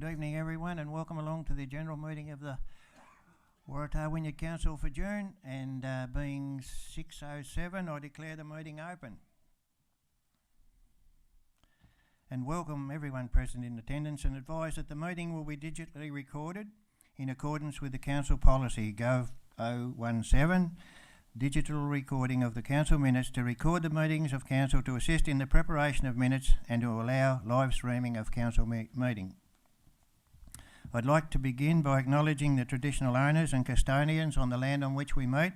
Good evening, everyone, and welcome along to the general meeting of the Waratah Wynyard Council for June. And being 6:07, I declare the meeting open. And welcome everyone present in attendance, and advise that the meeting will be digitally recorded in accordance with the council policy Gov 017, digital recording of the council minutes to record the meetings of council, to assist in the preparation of minutes and to allow live streaming of council meeting. I'd like to begin by acknowledging the traditional owners and custodians on the land on which we meet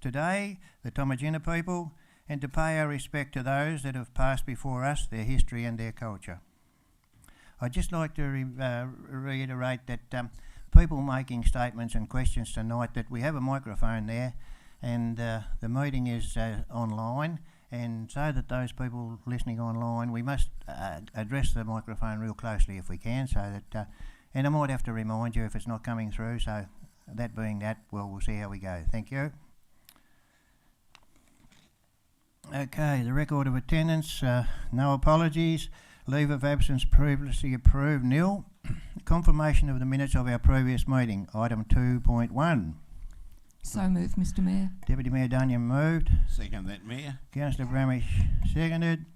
today, the Tomagina people, and to pay our respect to those that have passed before us, their history and their culture. I'd just like to reiterate that people making statements and questions tonight, that we have a microphone there, and the meeting is online, and so that those people listening online, we must address the microphone real closely if we can, so that and I might have to remind you if it's not coming through, so that being that, well, we'll see how we go. Thank you. Okay, the record of attendance, no apologies. Leave of absence previously approved, nil. Confirmation of the minutes of our previous meeting, item 2.1. So moved, Mr Mayor. Deputy Mayor Dunyan moved. Second that, Mayor. Councillor Bramish seconded.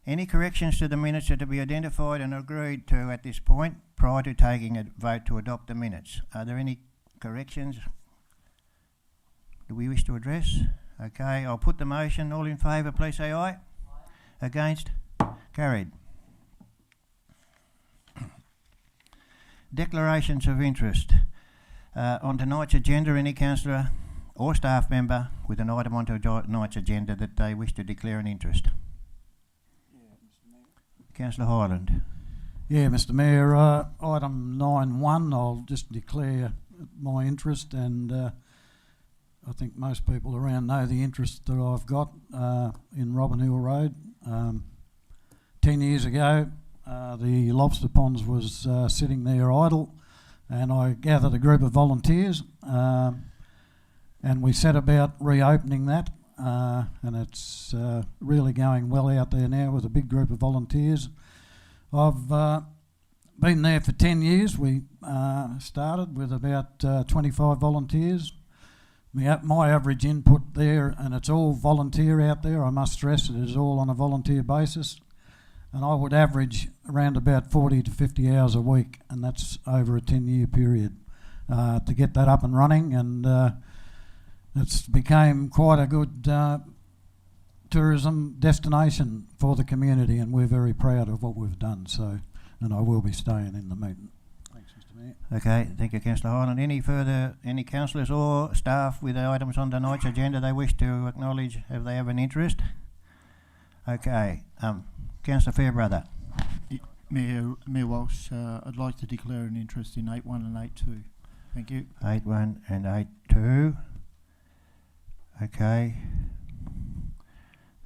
Any corrections to the minutes are to be identified and agreed to at this point prior to taking a vote to adopt the minutes. Are there any corrections do we wish to address? Okay, I'll put the motion. All in favour, please say aye. Aye. Against? Carried. Declarations of interest. On tonight's agenda, any councillor or staff member with an item on tonight's agenda that they wish to declare an interest. Councillor Hyland. Yeah, Mr Mayor, item 9.1, I'll just declare my interest, and I think most people around know the interest that I've got in Robin Hill Road. 10 years ago, the lobster ponds was sitting there idle, and I gathered a group of volunteers and we set about reopening that. And it's really going well out there now with a big group of volunteers. I've been there for 10 years. We started with about 25 volunteers. My average input there, and it's all volunteer out there, I must stress it is all on a volunteer basis, and I would average around about 40 to 50 hours a week, and that's over a 10-year period to get that up and running, and it's became quite a good tourism destination for the community, and we're very proud of what we've done. So, and I will be staying in the meeting. Thanks, Mr Mayor. Okay, thank you, Councillor Hyland. Any councillors or staff with items on tonight's agenda they wish to acknowledge if they have an interest? Okay, Councillor Fairbrother. Mayor Walsh, I'd like to declare an interest in 8.1 and 8.2. Thank you. 8.1 and 8.2. Okay.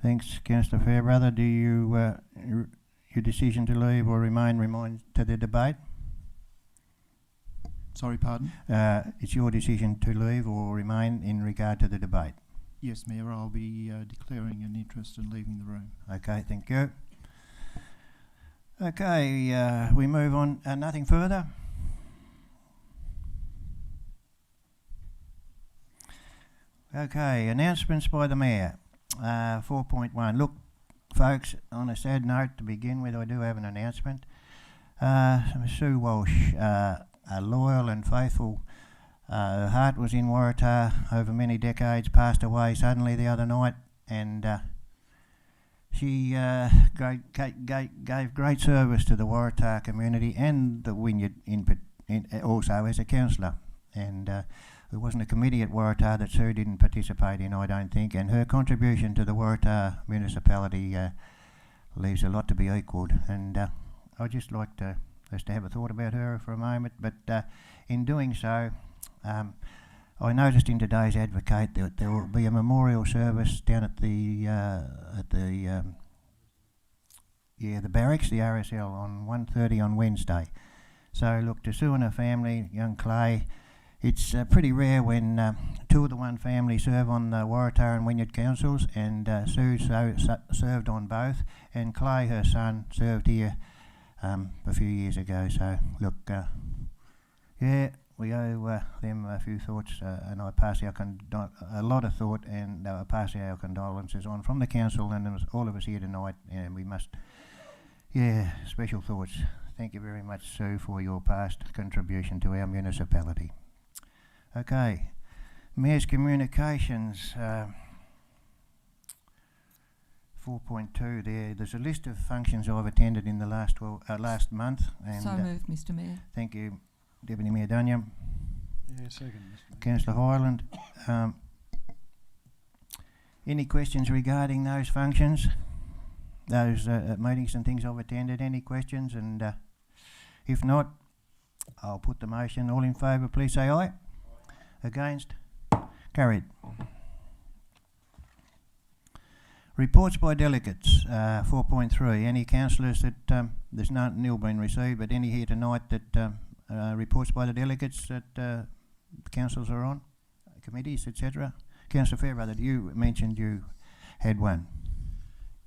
Thanks, Councillor Fairbrother. Do you, your decision to leave or remain to the debate? Sorry, pardon? It's your decision to leave or remain in regard to the debate. Yes, Mayor, I'll be declaring an interest in leaving the room. Okay, thank you. Okay, we move on. Nothing further? Okay, announcements by the Mayor. 4.1. Look, folks, on a sad note to begin with, I do have an announcement. Sue Walsh, a loyal and faithful, her heart was in Waratah over many decades, passed away suddenly the other night, and she gave great service to the Waratah community and the Wynyard also as a councillor. And there wasn't a committee at Waratah that Sue didn't participate in, I don't think, and her contribution to the Waratah municipality leaves a lot to be equalled. And I'd just like us to have a thought about her for a moment, but in doing so, I noticed in today's Advocate that there will be a memorial service down at the barracks, the RSL, on 1:30 on Wednesday. So look, to Sue and her family, young Clay, it's pretty rare when two of the one family serve on the Waratah and Wynyard councils, and Sue served on both, and Clay, her son, served here a few years ago. So look, yeah, we owe them a few thoughts, and I pass our a lot of thought, and I pass our condolences on from the council and all of us here tonight. And we must, special thoughts. Thank you very much, Sue, for your past contribution to our municipality. Okay, Mayor's Communications. 4.2 there. There's a list of functions I've attended in the last month. And So moved, Mr Mayor. thank you, Deputy Mayor Dunyam. Yeah, second, Mr Mayor. Councillor Hyland. Any questions regarding those functions? Those meetings and things I've attended? Any questions? And if not, I'll put the motion. All in favour, please say aye. Against? Carried. Reports by delegates, 4.3. Any councillors that, there's nil been received, but any here tonight that reports by the delegates that councils are on, committees, etc. Councillor Fairbrother, you mentioned you had one.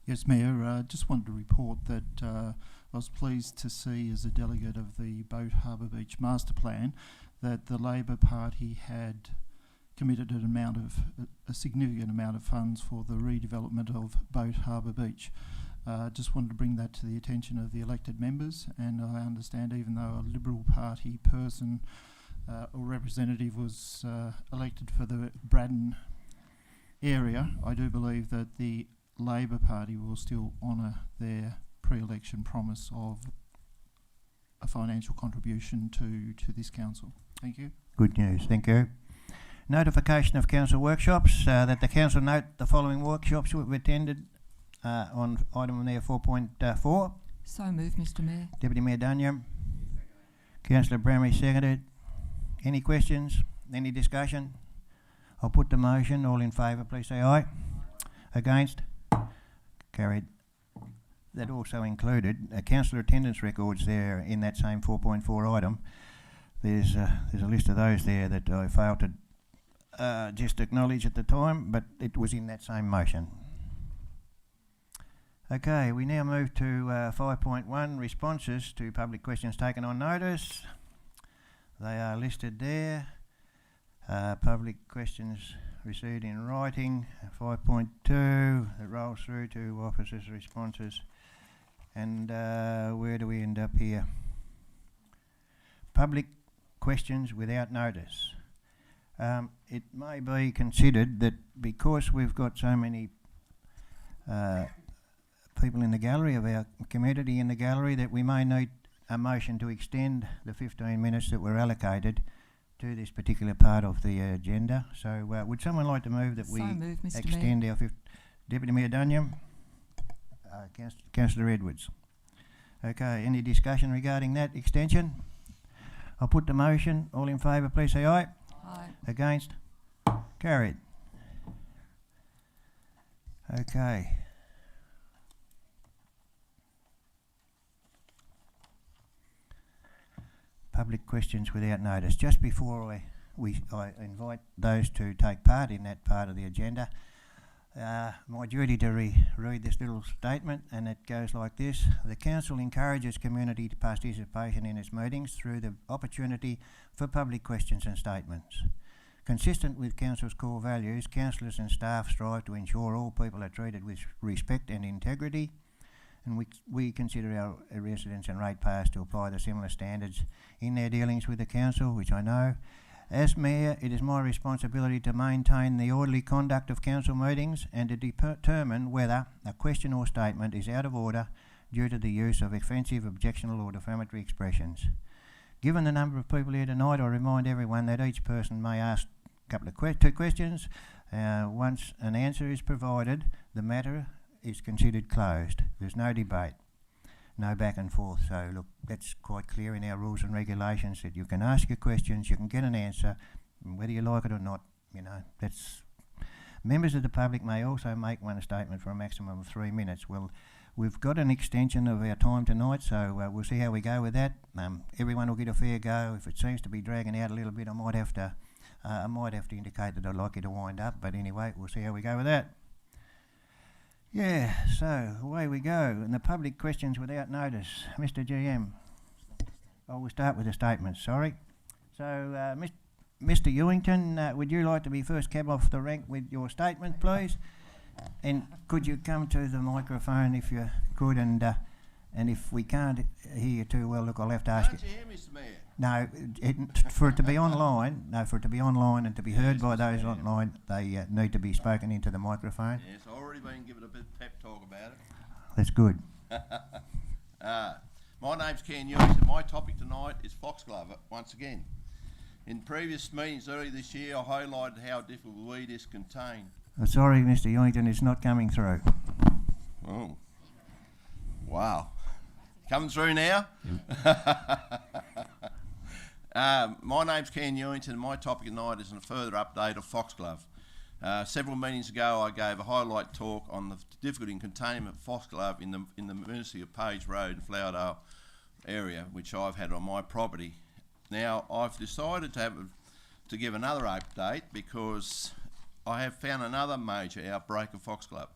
Yes, Mayor. Just wanted to report that I was pleased to see, as a delegate of the Boat Harbour Beach Master Plan, that the Labor Party had committed a significant amount of funds for the redevelopment of Boat Harbour Beach. Just wanted to bring that to the attention of the elected members, and I understand even though a Liberal Party person or representative was elected for the Braddon area, I do believe that the Labor Party will still honour their pre-election promise of a financial contribution to this council. Thank you. Good news, thank you. Notification of council workshops, that the council note the following workshops we've attended on item there 4.4. So moved, Mr Mayor. Deputy Mayor Dunyam. Councillor Bramley seconded. Any questions? Any discussion? I'll put the motion. All in favour, please say aye. Against? Carried. That also included councillor attendance records there in that same 4.4 item. There's a list of those there that I failed to just acknowledge at the time, but it was in that same motion. Okay, we now move to 5.1, responses to public questions taken on notice. They are listed there. Public questions received in writing, 5.2, that rolls through to officers' responses. And where do we end up here? Public questions without notice. It may be considered that because we've got so many people in the gallery, of our community in the gallery, that we may need a motion to extend the 15 minutes that were allocated to this particular part of the agenda. So would someone like to move that we moved, Mr. extend our Deputy Mayor Dunyam? Councillor Edwards. Okay, any discussion regarding that extension? I'll put the motion. All in favour, please say aye. Aye. Against? Carried. Okay. Public questions without notice. Just before I invite those to take part in that part of the agenda, my duty to read this little statement, and it goes like this. The Council encourages community participation in its meetings through the opportunity for public questions and statements. Consistent with Council's core values, councillors and staff strive to ensure all people are treated with respect and integrity, and we consider our residents and ratepayers to apply the similar standards in their dealings with the Council, which I know. As Mayor, it is my responsibility to maintain the orderly conduct of council meetings and to determine whether a question or statement is out of order due to the use of offensive, objectionable or defamatory expressions. Given the number of people here tonight, I remind everyone that each person may ask a couple of two questions. Once an answer is provided, the matter is considered closed. There's no debate, no back and forth. So look, that's quite clear in our rules and regulations, that you can ask your questions, you can get an answer, whether you like it or not. You know, that's. Members of the public may also make one statement for a maximum of 3 minutes. Well, we've got an extension of our time tonight, so we'll see how we go with that. Everyone will get a fair go. If it seems to be dragging out a little bit, I might have to indicate that I'd like you to wind up. But anyway, we'll see how we go with that. Yeah, so away we go. And the public questions without notice. Mr. GM. We'll start with the statements, sorry. So, Mr. Ewington, would you like to be first cab off the rank with your statement, please? And could you come to the microphone if you could, and if we can't hear you too well, look, I'll have to ask you. Can't you hear me, Mr. Mayor? No, for it to be online, and to be heard by those online, they need to be spoken into the microphone. Yes, I've already been given a bit of pep talk about it. That's good. My name's Ken Ewington, and my topic tonight is foxglove once again. In previous meetings earlier this year, I highlighted how difficult weed is contained. Sorry, Mr. Ewington, it's not coming through. Oh, wow. Coming through now? My name's Ken Ewington, and my topic tonight is a further update of foxglove. Several meetings ago, I gave a highlight talk on the difficulty in containment of foxglove in the Municipality of Page Road and Flowerdale area, which I've had on my property. Now, I've decided to give another update because I have found another major outbreak of foxglove.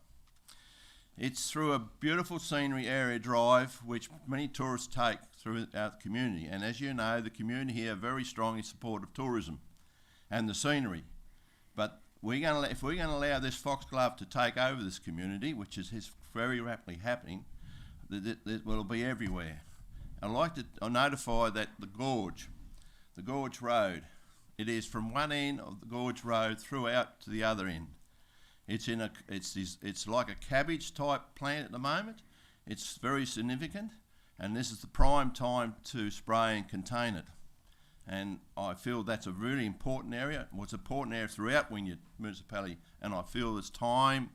It's through a beautiful scenery area drive which many tourists take throughout the community, and as you know, the community here are very strongly supportive of tourism and the scenery. But if we're going to allow this foxglove to take over this community, which is very rapidly happening, it will be everywhere. I'd like to notify that the Gorge Road, it is from one end of the Gorge Road throughout to the other end. It's like a cabbage type plant at the moment. It's very significant, and this is the prime time to spray and contain it. And I feel that's a really important area. It's an important area throughout Wynyard Municipality, and I feel it's time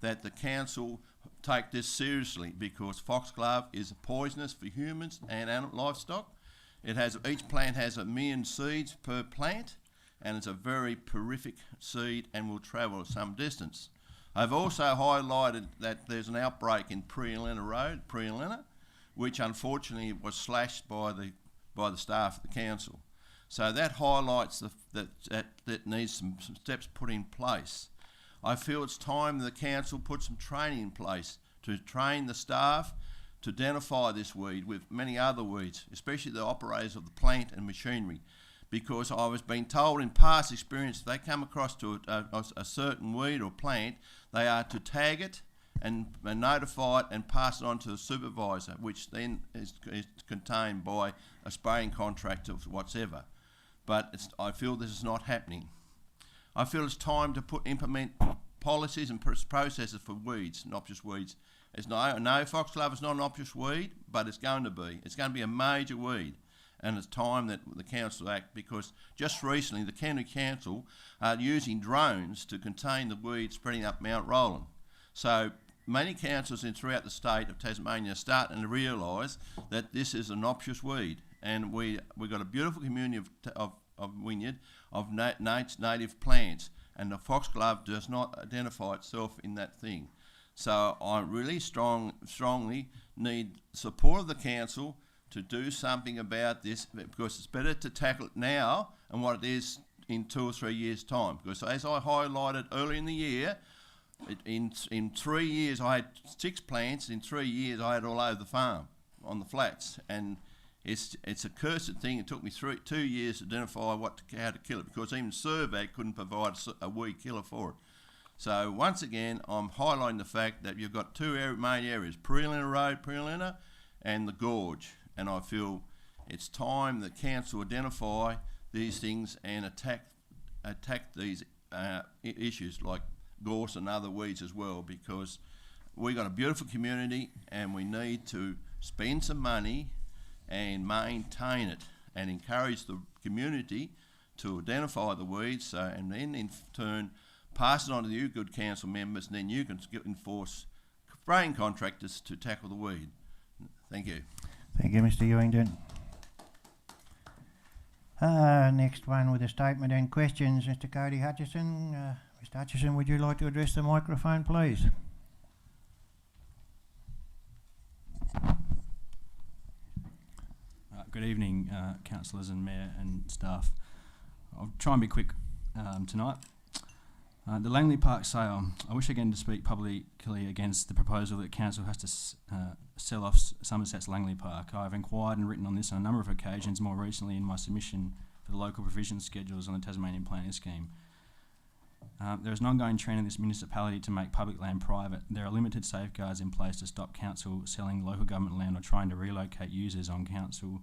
that the council take this seriously, because foxglove is poisonous for humans and livestock. Each plant has 1 million seeds per plant, and it's a very prolific seed and will travel some distance. I've also highlighted that there's an outbreak in Aldena Road, which unfortunately was slashed by the staff of the council. So that highlights that needs some steps put in place. I feel it's time the council put some training in place to train the staff to identify this weed with many other weeds, especially the operators of the plant and machinery. Because I was being told in past experience, if they come across to a certain weed or plant, they are to tag it and notify it and pass it on to the supervisor, which then is contained by a spraying contractor or whatever. But I feel this is not happening. I feel it's time to implement policies and processes for weeds, noxious weeds. No, foxglove is not an noxious weed, but it's going to be. It's going to be a major weed. And it's time that the council act, because just recently the County Council are using drones to contain the weed spreading up Mount Roland. So many councils throughout the state of Tasmania are starting to realise that this is a noxious weed, and we've got a beautiful community of Wynyard of native plants, and the foxglove does not identify itself in that thing. So I really strongly need support of the council to do something about this, because it's better to tackle it now and what it is in 2 or 3 years' time. Because as I highlighted early in the year, in 3 years I had 6 plants. In 3 years I had all over the farm on the flats, and it's a cursed thing. It took me 2 years to identify how to kill it, because even Survey couldn't provide a weed killer for it. So once again, I'm highlighting the fact that you've got 2 main areas: Aldena Road, and the Gorge. And I feel it's time the council identify these things and attack these issues like gorse and other weeds as well, because we've got a beautiful community and we need to spend some money and maintain it and encourage the community to identify the weeds, and then in turn pass it on to you good council members, and then you can enforce spraying contractors to tackle the weed. Thank you. Thank you, Mr. Ewington. Next one with a statement and questions, Mr. Cody Hutchison. Mr. Hutchison, would you like to address the microphone, please? Good evening, councillors and mayor and staff. I'll try and be quick tonight. The Langley Park sale. I wish again to speak publicly against the proposal that council has to sell off Somerset's Langley Park. I have inquired and written on this on a number of occasions, more recently in my submission for the local provision schedules on the Tasmanian Planning Scheme. There is an ongoing trend in this municipality to make public land private. There are limited safeguards in place to stop council selling local government land or trying to relocate users on council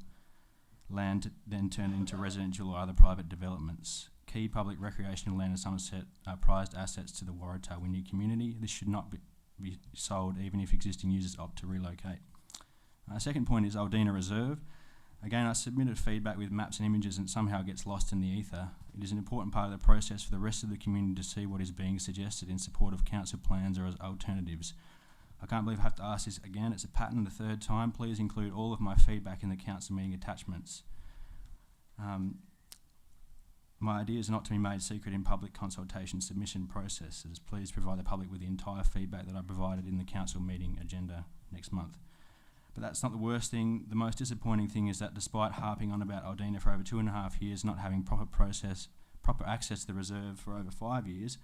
land to then turn into residential or other private developments. Key public recreational land in Somerset are prized assets to the Waratah Wynyard community. This should not be sold even if existing users opt to relocate. Second point is Aldena Reserve. Again, I submitted feedback with maps and images and somehow gets lost in the ether. It is an important part of the process for the rest of the community to see what is being suggested in support of council plans or as alternatives. I can't believe I have to ask this again. It's a pattern the third time. Please include all of my feedback in the council meeting attachments. My idea is not to be made secret in public consultation submission processes. Please provide the public with the entire feedback that I provided in the council meeting agenda next month. But that's not the worst thing. The most disappointing thing is that despite harping on about Aldena for over 2.5 years, not having proper access to the reserve for over 5 years,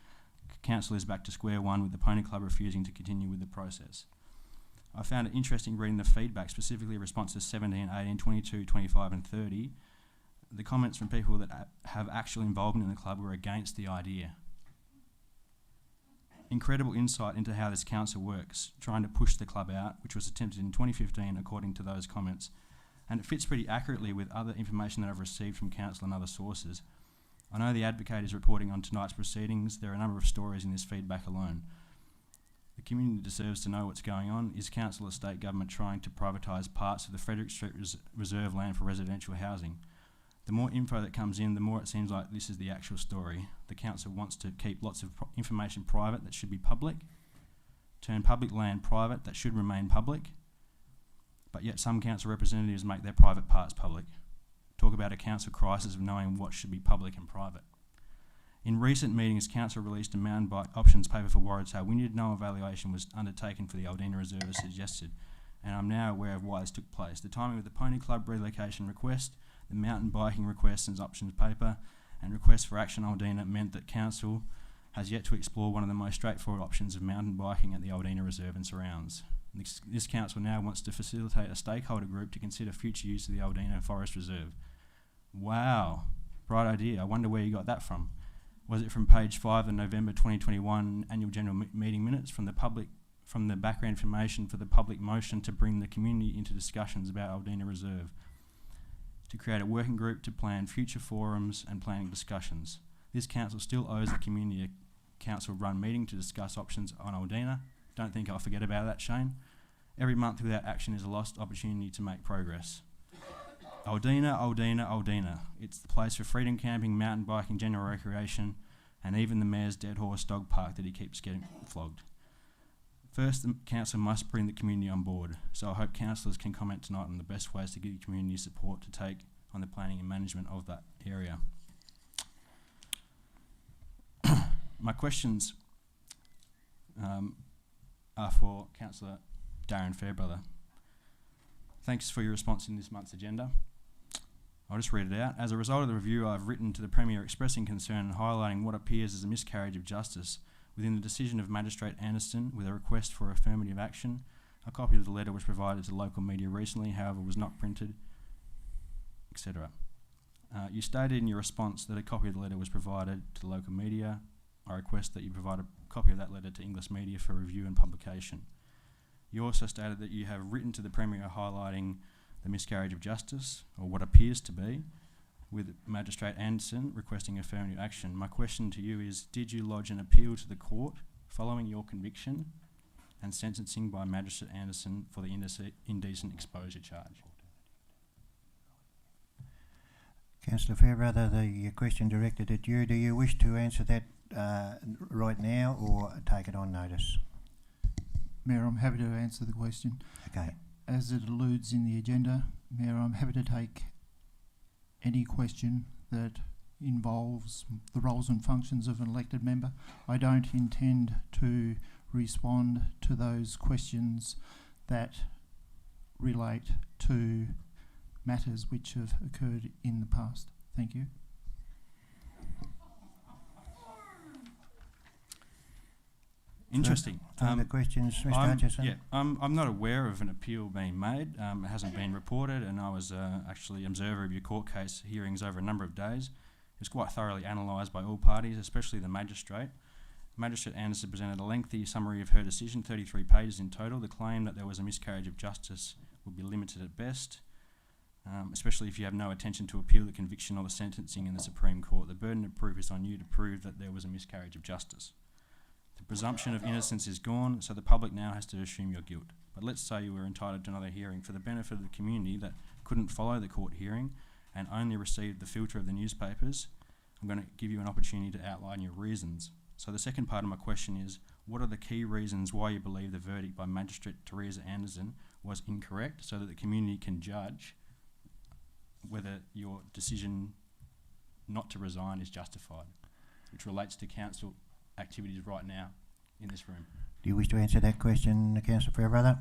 council is back to square one with the Pony Club refusing to continue with the process. I found it interesting reading the feedback, specifically responses 17, 18, 22, 25 and 30. The comments from people that have actual involvement in the club were against the idea. Incredible insight into how this council works, trying to push the club out, which was attempted in 2015 according to those comments. And it fits pretty accurately with other information that I've received from council and other sources. I know the Advocate is reporting on tonight's proceedings. There are a number of stories in this feedback alone. The community deserves to know what's going on. Is council or state government trying to privatise parts of the Frederick Street Reserve land for residential housing? The more info that comes in, the more it seems like this is the actual story. The council wants to keep lots of information private that should be public, turn public land private that should remain public, but yet some council representatives make their private parts public. Talk about a council crisis of knowing what should be public and private. In recent meetings, council released a mountain bike options paper for Waratah Wynyard. No evaluation was undertaken for the Aldena Reserve as suggested, and I'm now aware of why this took place. The timing of the Pony Club relocation request, the mountain biking request and options paper, and request for action Aldena meant that council has yet to explore one of the most straightforward options of mountain biking at the Aldena Reserve and surrounds. This council now wants to facilitate a stakeholder group to consider future use of the Aldena Forest Reserve. Wow, bright idea. I wonder where you got that from. Was it from page 5 of the November 2021 annual general meeting minutes from the background information for the public motion to bring the community into discussions about Aldena Reserve, to create a working group to plan future forums and planning discussions? This council still owes the community a council-run meeting to discuss options on Aldena. Don't think I'll forget about that, Shane. Every month without action is a lost opportunity to make progress. Aldena, Aldena, Aldena. It's the place for freedom camping, mountain biking, general recreation, and even the mayor's dead horse dog park that he keeps getting flogged. First, the council must bring the community on board, so I hope councillors can comment tonight on the best ways to give community support to take on the planning and management of that area. My questions are for Councillor Darren Fairbrother. Thanks for your response in this month's agenda. I'll just read it out. As a result of the review, I've written to the Premier expressing concern and highlighting what appears as a miscarriage of justice within the decision of Magistrate Anderson with a request for affirmative action. A copy of the letter was provided to local media recently, however was not printed, etc. You stated in your response that a copy of the letter was provided to the local media. I request that you provide a copy of that letter to English media for review and publication. You also stated that you have written to the Premier highlighting the miscarriage of justice, or what appears to be, with Magistrate Anderson requesting affirmative action. My question to you is, did you lodge an appeal to the court following your conviction and sentencing by Magistrate Anderson for the indecent exposure charge? Councillor Fairbrother, the question directed at you. Do you wish to answer that right now or take it on notice? Mayor, I'm happy to answer the question. Okay. As it alludes in the agenda, Mayor, I'm happy to take any question that involves the roles and functions of an elected member. I don't intend to respond to those questions that relate to matters which have occurred in the past. Thank you. Interesting. Further questions, Mr. I'm- Hutchison? Yeah, I'm not aware of an appeal being made. It hasn't been reported, and I was actually observer of your court case hearings over a number of days. It was quite thoroughly analysed by all parties, especially the magistrate. Magistrate Anderson presented a lengthy summary of her decision, 33 pages in total. The claim that there was a miscarriage of justice would be limited at best, especially if you have no intention to appeal the conviction or the sentencing in the Supreme Court. The burden of proof is on you to prove that there was a miscarriage of justice. The presumption of innocence is gone, so the public now has to assume your guilt. But let's say you were entitled to another hearing. For the benefit of the community that couldn't follow the court hearing and only received the filter of the newspapers, I'm going to give you an opportunity to outline your reasons. So the second part of my question is, what are the key reasons why you believe the verdict by Magistrate Teresa Anderson was incorrect, so that the community can judge whether your decision not to resign is justified, which relates to council activities right now in this room? Do you wish to answer that question, Councillor Fairbrother?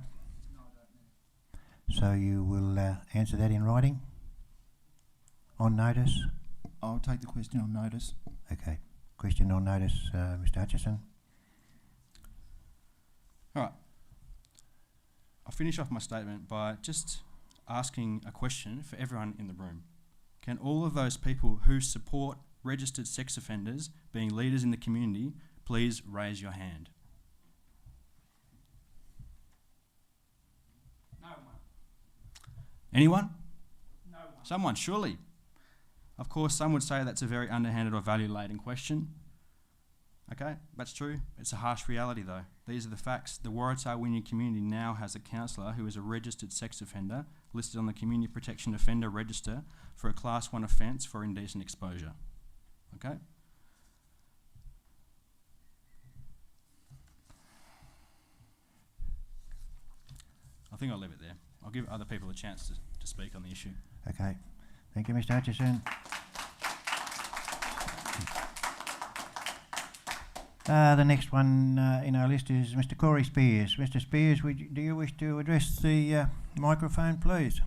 No, I don't. So you will answer that in writing? On notice? I'll take the question on notice. Okay. Question on notice, Mr. Hutchison. All right. I'll finish off my statement by just asking a question for everyone in the room. Can all of those people who support registered sex offenders being leaders in the community please raise your hand? No one. Anyone? No one. Someone, surely. Of course, some would say that's a very underhanded or value-laden question. Okay, that's true. It's a harsh reality, though. These are the facts. The Waratah Wynyard community now has a councillor who is a registered sex offender listed on the Community Protection Offender Register for a Class 1 offence for indecent exposure. Okay? I think I'll leave it there. I'll give other people a chance to speak on the issue. Okay. Thank you, Mr. Hutchison. The next one in our list is Mr. Corey Spears. Mr. Spears, do you wish to address the microphone, please?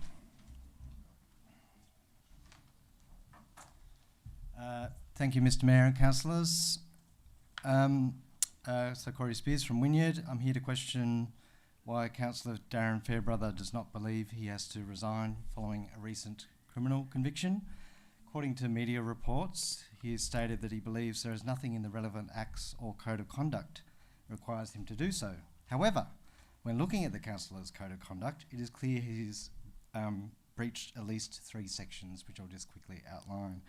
Thank you, Mr. Mayor and councillors. So Corey Spears from Wynyard. I'm here to question why Councillor Darren Fairbrother does not believe he has to resign following a recent criminal conviction. According to media reports, he has stated that he believes there is nothing in the relevant acts or code of conduct that requires him to do so. However, when looking at the councillor's code of conduct, it is clear he's breached at least 3 sections, which I'll just quickly outline.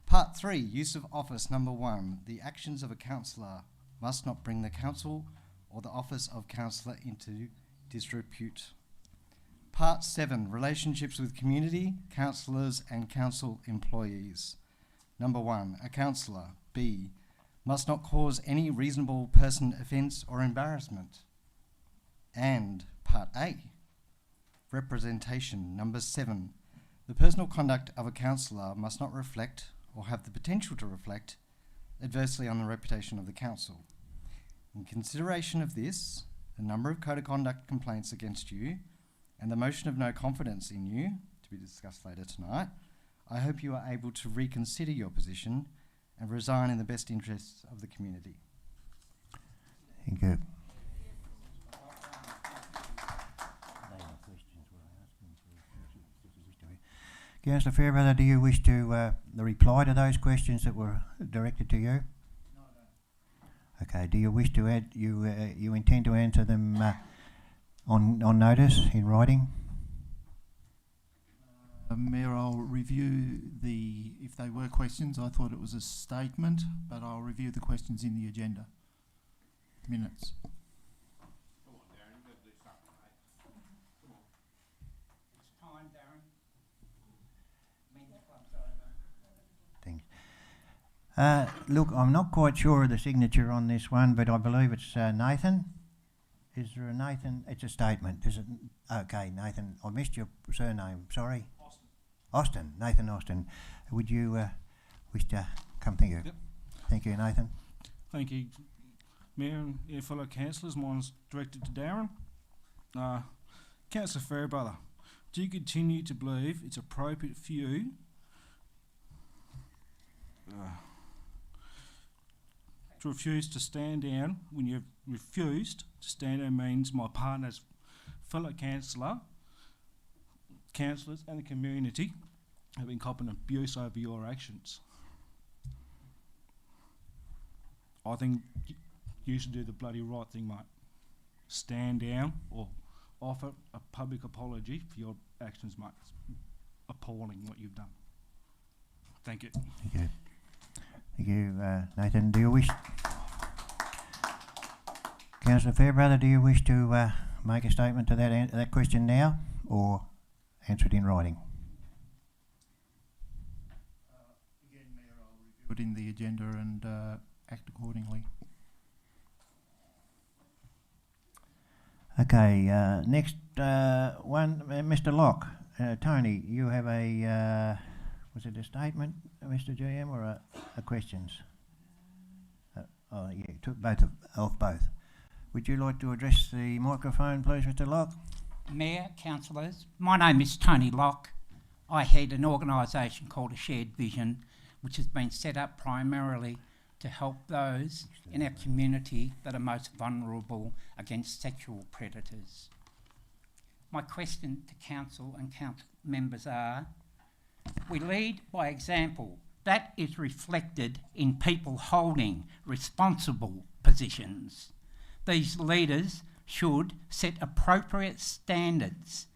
Part 3, use of office. Number 1, the actions of a councillor must not bring the council or the office of councillor into disrepute. Part 7, relationships with community, councillors and council employees. Number 1, a councillor, B, must not cause any reasonable person offence or embarrassment. And Part A, representation. Number 7, the personal conduct of a councillor must not reflect or have the potential to reflect adversely on the reputation of the council. In consideration of this, the number of code of conduct complaints against you and the motion of no confidence in you, to be discussed later tonight, I hope you are able to reconsider your position and resign in the best interests of the community. Thank you. Councillor Fairbrother, do you wish to reply to those questions that were directed to you? No, I don't. Okay. Do you wish to add? You intend to answer them on notice in writing? Mayor, I'll review if they were questions. I thought it was a statement, but I'll review the questions in the agenda minutes. Come on, Darren, you've got to do something, mate. Come on. It's time, Darren. Men's club's over. Thanks. Look, I'm not quite sure of the signature on this one, but I believe it's Nathan. Is there a Nathan? It's a statement. Is it? Okay, Nathan. I missed your surname. Sorry. Austin. Nathan Austin. Would you wish to come? Thank you. Yep. Thank you, Nathan. Thank you, Mayor and fellow councillors. Mine's directed to Darren. Councillor Fairbrother, do you continue to believe it's appropriate for you to refuse to stand down when you've refused to stand down means my partner's fellow councillors and the community have been copping abuse over your actions. I think you should do the bloody right thing, mate. Stand down or offer a public apology for your actions, mate. It's appalling what you've done. Thank you. Thank you. Thank you, Nathan. Do you wish... Councillor Fairbrother, do you wish to make a statement to that question now, or answer it in writing? Again, Mayor, I'll review it in the agenda and act accordingly. Okay, next one, Mr. Locke. Tony, you have a, was it a statement, Mr. GM, or a questions? Oh, yeah, took both of both. Would you like to address the microphone, please, Mr. Locke? Mayor, councillors, my name is Tony Locke. I head an organisation called A Shared Vision, which has been set up primarily to help those in our community that are most vulnerable against sexual predators. My question to council and council members are, we lead by example. That is reflected in people holding responsible positions. These leaders should set appropriate standards.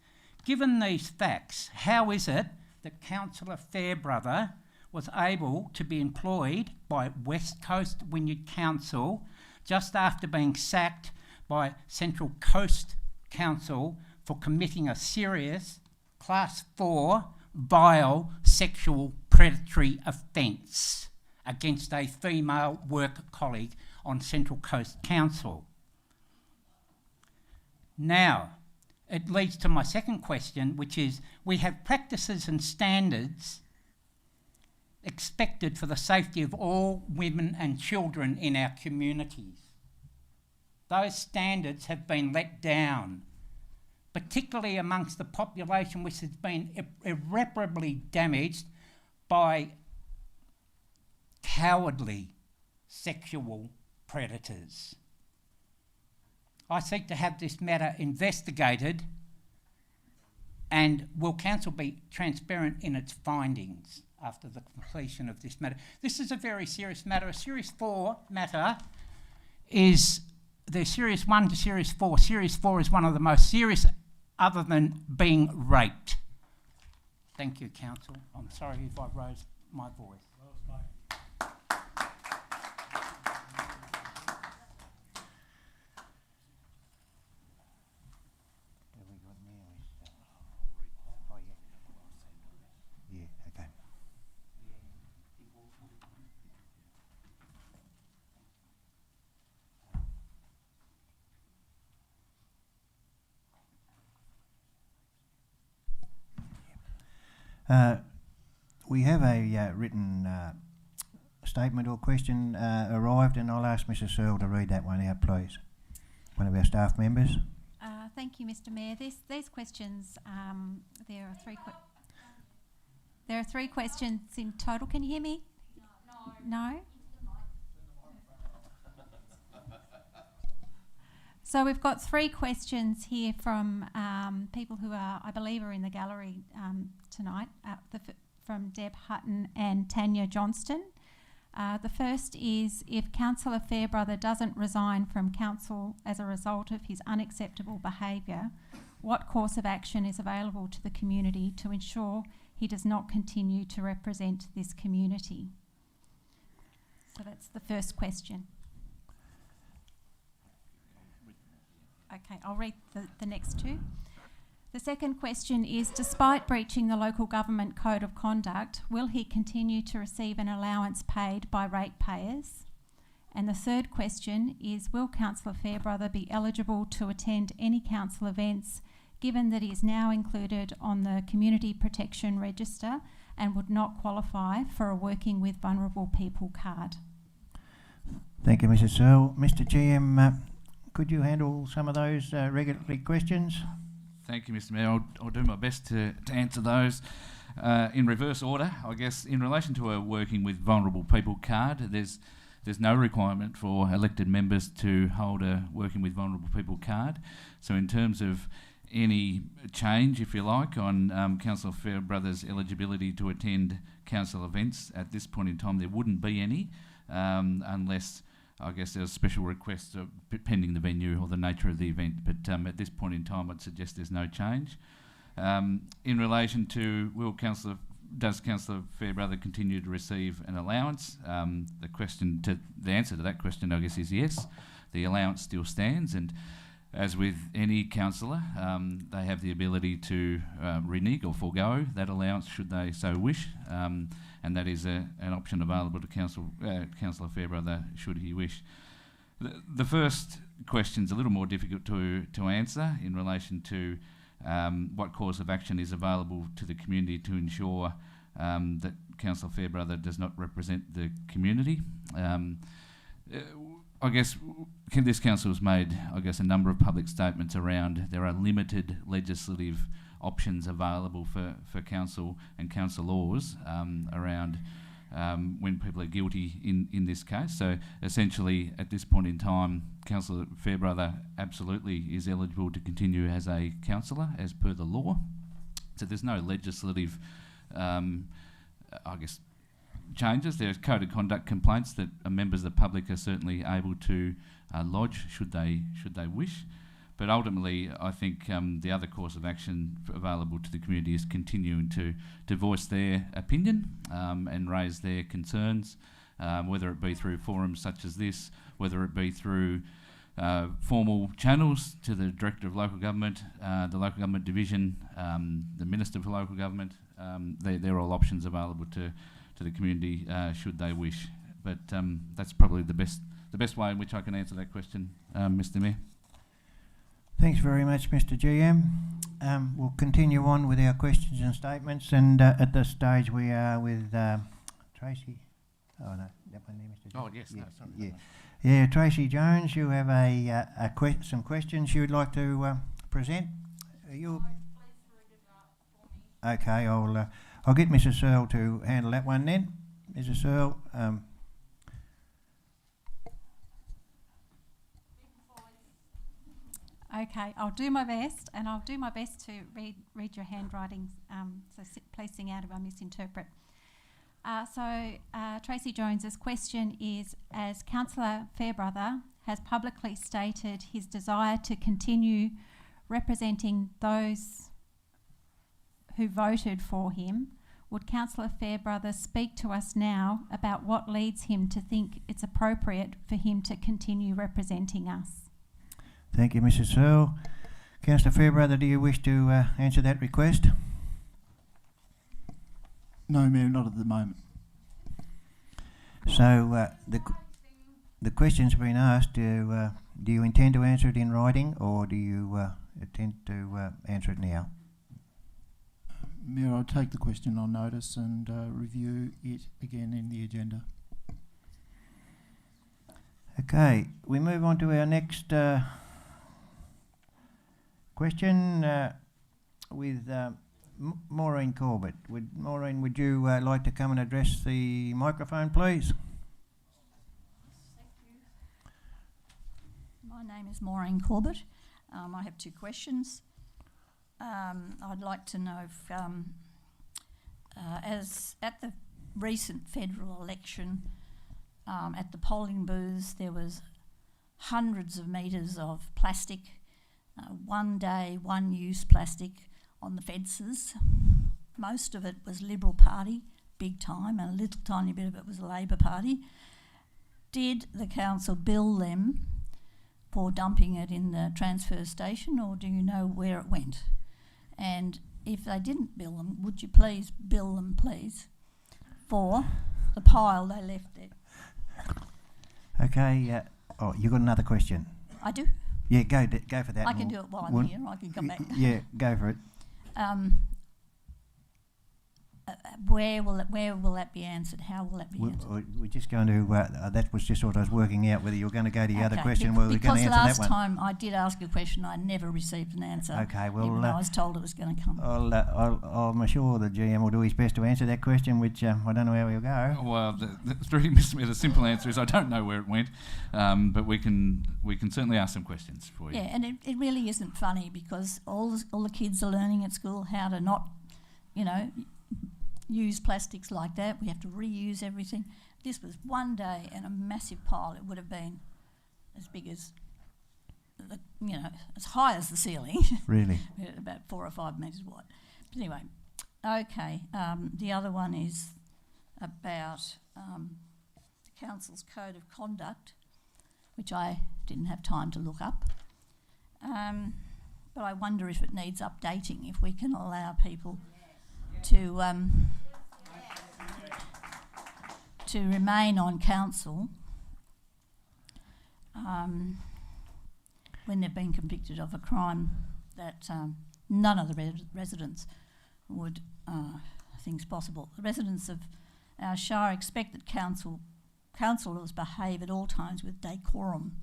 Given these facts, how is it that Councillor Fairbrother was able to be employed by West Coast Wynyard Council just after being sacked by Central Coast Council for committing a serious Class 4 vile sexual predatory offence against a female work colleague on Central Coast Council? Now, it leads to my second question, which is, we have practices and standards expected for the safety of all women and children in our communities. Those standards have been let down, particularly amongst the population which has been irreparably damaged by cowardly sexual predators. I seek to have this matter investigated, and will council be transparent in its findings after the completion of this matter? This is a very serious matter. A Series 4 matter is the Series 1 to Series 4. Series 4 is one of the most serious other than being raped. Thank you, council. I'm sorry if I raised my voice. We have a written statement or question arrived, and I'll ask Mrs. Searle to read that one out, please. One of our staff members. Thank you, Mr. Mayor. These questions, there are three questions in total. Can you hear me? No? So we've got three questions here from people who are, I believe, are in the gallery tonight, from Deb Hutton and Tanya Johnston. The first is, if Councillor Fairbrother doesn't resign from council as a result of his unacceptable behaviour, what course of action is available to the community to ensure he does not continue to represent this community? So that's the first question. Okay, I'll read the next two. The second question is, despite breaching the local government code of conduct, will he continue to receive an allowance paid by ratepayers? And the third question is, will Councillor Fairbrother be eligible to attend any council events, given that he is now included on the Community Protection Register and would not qualify for a Working with Vulnerable People card? Thank you, Mrs. Searle. Mr. GM, could you handle some of those regulatory questions? Thank you, Mr. Mayor. I'll do my best to answer those in reverse order. I guess in relation to a Working with Vulnerable People card, there's there's no requirement for elected members to hold a Working with Vulnerable People card. So in terms of any change, if you like, on Councillor Fairbrother's eligibility to attend council events, at this point in time there wouldn't be any, unless I guess there's special requests pending the venue or the nature of the event. But at this point in time I'd suggest there's no change. In relation to does Councillor Fairbrother continue to receive an allowance? The answer to that question, I guess, is yes. The allowance still stands, and as with any councillor, they have the ability to renege or forego that allowance should they so wish, and that is an option available to Councillor Fairbrother should he wish. The first question's a little more difficult to answer in relation to what course of action is available to the community to ensure that Councillor Fairbrother does not represent the community. I guess this council has made, a number of public statements around there are limited legislative options available for council and councillors around when people are guilty in this case. So essentially, at this point in time, Councillor Fairbrother absolutely is eligible to continue as a councillor as per the law. So there's no legislative, changes. There's code of conduct complaints that members of the public are certainly able to lodge should they wish. But ultimately, I think the other course of action available to the community is continuing to voice their opinion and raise their concerns, whether it be through forums such as this, whether it be through formal channels to the Director of Local Government, the Local Government Division, the Minister for Local Government. They're all options available to the community should they wish. But that's probably the best way in which I can answer that question, Mr. Mayor. Thanks very much, Mr. GM. We'll continue on with our questions and statements, and at this stage we are with Tracy. Oh no, that one there, Mr. Oh yes, yeah, no, sorry. yeah, yeah. Tracy Jones, you have some questions you'd like to present. Are you? Okay, I'll get Mrs. Searle to handle that one then. Mrs. Searle. Okay, I'll do my best, and I'll do my best to read your handwriting, so please sing out if I misinterpret. Tracy Jones's question is, as Councillor Fairbrother has publicly stated his desire to continue representing those who voted for him, would Councillor Fairbrother speak to us now about what leads him to think it's appropriate for him to continue representing us? Thank you, Mrs. Searle. Councillor Fairbrother, do you wish to answer that request? No, Mayor, not at the moment. So the question's been asked. Do you intend to answer it in writing, or do you intend to answer it now? Mayor, I'll take the question on notice and review it again in the agenda. Okay, we move on to our next question with Maureen Corbett. Maureen, would you like to come and address the microphone, please? Thank you. My name is Maureen Corbett. I have two questions. I'd like to know if, as at the recent federal election, at the polling booths there was hundreds of metres of plastic, one-use plastic on the fences. Most of it was Liberal Party, big time, and a little tiny bit of it was Labor Party. Did the council bill them for dumping it in the transfer station, or do you know where it went? And if they didn't bill them, would you please bill them, please, for the pile they left there? Okay. Oh, you got another question? I do. Yeah, go for that. I can do it while I'm here. I can come back. Yeah, go for it. where will that be answered? How will that be answered? We're just going to, that was just what I was working out, whether you were going to go to the other Okay, question, whether we're going to answer that one. Because last time I did ask a question, I never received an answer. Okay, well, even though I was told it was going to come. I'm sure the GM will do his best to answer that question, which I don't know how he'll go. Well, the simple answer is I don't know where it went, but we can certainly ask some questions for you. Yeah, and it really isn't funny because all the kids are learning at school how to not, use plastics like that. We have to reuse everything. This was one day and a massive pile. It would have been as big as, as high as the ceiling. Really? About 4 or 5 metres wide. But anyway, okay. The other one is about the council's code of conduct, which I didn't have time to look up. But I wonder if it needs updating, if we can allow people to remain on council when they've been convicted of a crime that none of the residents would think's possible. The residents of our shire expect that councillors behave at all times with decorum,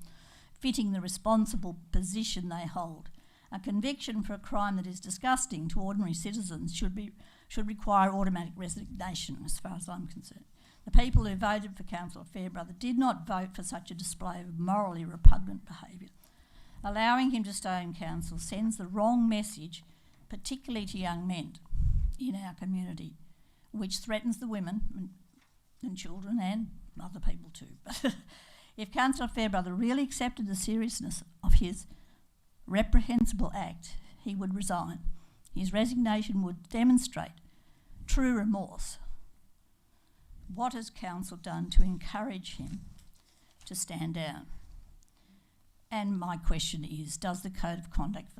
fitting the responsible position they hold. A conviction for a crime that is disgusting to ordinary citizens should require automatic resignation, as far as I'm concerned. The people who voted for Councillor Fairbrother did not vote for such a display of morally repugnant behaviour. Allowing him to stay in council sends the wrong message, particularly to young men in our community, which threatens the women and children and other people too. But if Councillor Fairbrother really accepted the seriousness of his reprehensible act, he would resign. His resignation would demonstrate true remorse. What has council done to encourage him to stand down? And my question is, does the code of conduct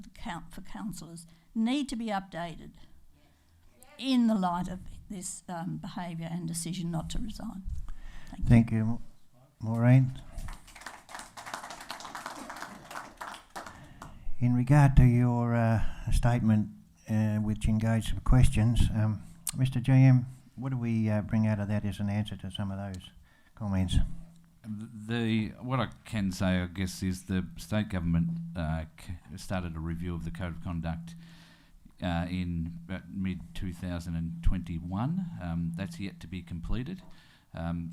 for councillors need to be updated in the light of this behaviour and decision not to resign? Thank you, Maureen. In regard to your statement which engaged with questions, Mr GM, what do we bring out of that as an answer to some of those comments? What I can say, I guess, is the state government started a review of the Code of Conduct in about mid-2021. That's yet to be completed.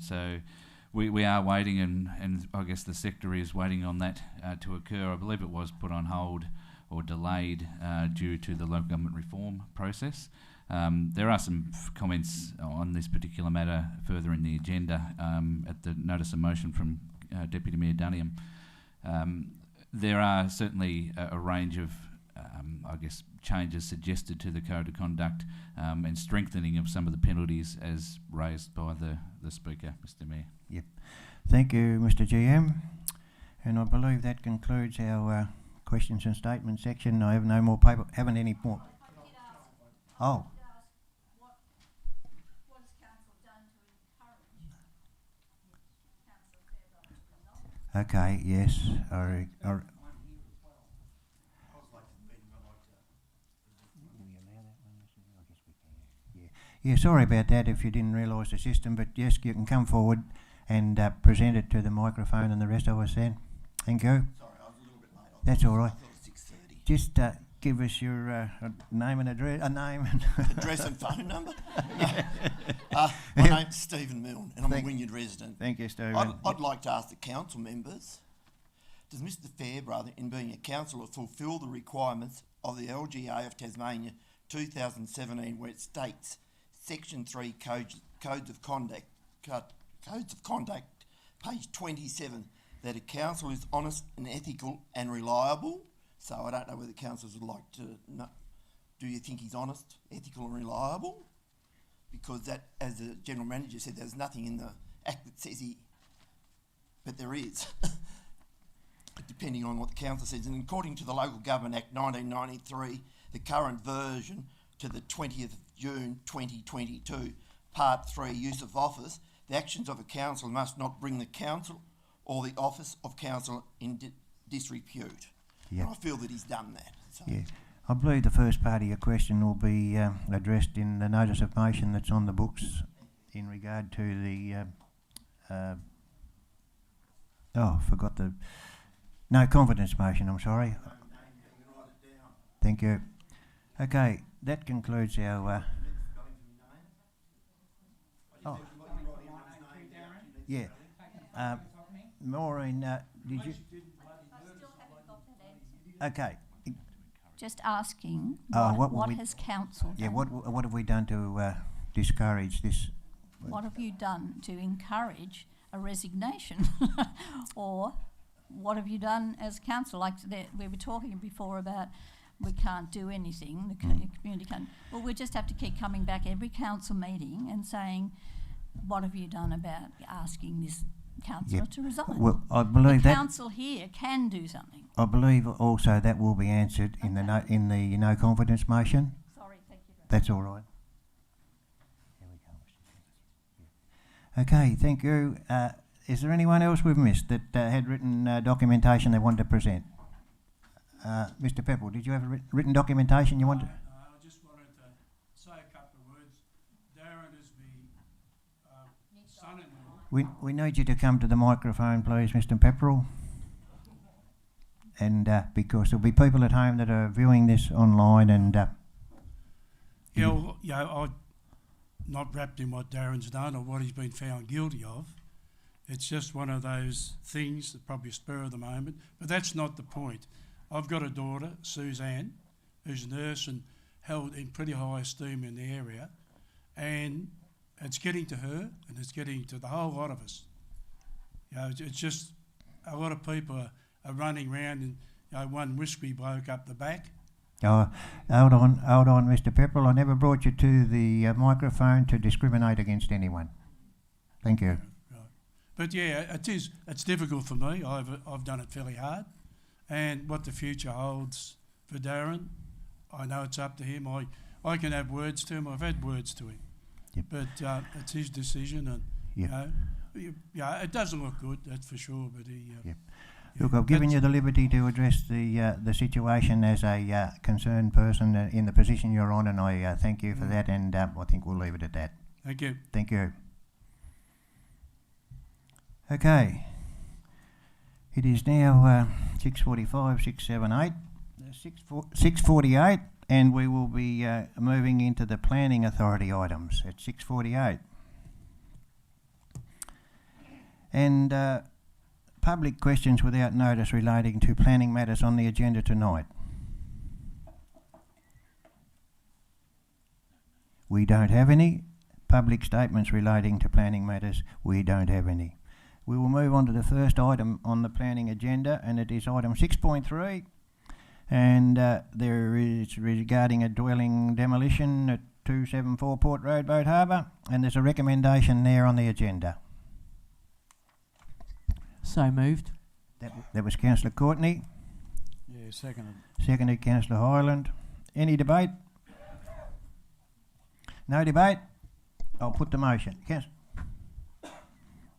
So we are waiting, and I guess the sector is waiting on that to occur. I believe it was put on hold or delayed due to the local government reform process. There are some comments on this particular matter further in the agenda at the notice of motion from Deputy Mayor Dunniam. There are certainly a range of, I guess, changes suggested to the Code of Conduct and strengthening of some of the penalties as raised by the Speaker, Mr Mayor. Yep. Thank you, Mr GM. And I believe that concludes our questions and statements section. I have no more paper, haven't any more. Oh. Okay, yes. Yeah, sorry about that if you didn't realise the system, but yes, you can come forward and present it to the microphone and the rest of us then. Thank you. Sorry, I was a little bit late. That's all right. I thought it was 6:30. Just give us your name and address, Address and phone number? My name's Stephen Milne and I'm a Wynyard resident. Thank you, Stephen. I'd like to ask the council members, does Mr Fairbrother, in being a councillor, fulfil the requirements of the LGA of Tasmania 2017, where it states Section 3 Codes of Conduct, page 27, that a council is honest and ethical and reliable? So I don't know whether councillors would like to know. Do you think he's honest, ethical and reliable? Because that, as the General Manager said, there's nothing in the Act that says he, but there is, depending on what the council says. And according to the Local Government Act 1993, the current version to the 20th of June 2022, Part 3, Use of Office, the actions of a council must not bring the council or the office of council in disrepute. Yep. And I feel that he's done that. So. Yeah. I believe the first part of your question will be addressed in the notice of motion that's on the books in regard to the forgot the no confidence motion. I'm sorry. Thank you. Okay, that concludes our. Yeah. Maureen, did you? Okay. Just asking, what has council done? Yeah, what have we done to discourage this? What have you done to encourage a resignation? Or what have you done as council? Like we were talking before about we can't do anything, the community can't. Well, we just have to keep coming back every council meeting and saying, what have you done about asking this councillor to resign? Well, I believe the that council here can do something. I believe also that will be answered in the no confidence motion. Sorry, thank you. That's all right. There we go. Okay, thank you. Is there anyone else we've missed that had written documentation they wanted to present? Mr. Pepple, did you have written documentation you wanted? I just wanted to say a couple of words. Darren is my son-in-law. We need you to come to the microphone, please, Mr. Pepperell. And because there'll be people at home that are viewing this online and... I'm not wrapped in what Darren's done or what he's been found guilty of. It's just one of those things that probably spur of the moment. But that's not the point. I've got a daughter, Suzanne, who's a nurse and held in pretty high esteem in the area. And it's getting to her and it's getting to the whole lot of us. It's just a lot of people are running around and one whisky bloke up the back. Oh, hold on, Mr. Pepperell. I never brought you to the microphone to discriminate against anyone. Thank you. Right. But yeah, it's difficult for me. I've done it fairly hard. And what the future holds for Darren, I know it's up to him. I can have words to him. I've had words to him. Yep. But it's his decision, and yep. It doesn't look good, that's for sure. But yep. Look, I've given you the liberty to address the situation as a concerned person in the position you're on, and I thank you for that. And I think we'll leave it at that. Thank you. Thank you. Okay. It is now 6:45, 6:78, 6:48, and we will be moving into the Planning Authority items at 6:48. And public questions without notice relating to planning matters on the agenda tonight. We don't have any. Public statements relating to planning matters, we don't have any. We will move on to the first item on the planning agenda, and it is item 6.3, and there is regarding a dwelling demolition at 274 Port Road, Boat Harbour, and there's a recommendation there on the agenda. So moved. That was Councillor Courtney. Yeah, seconded. Seconded Councillor Hyland. Any debate? No debate? I'll put the motion.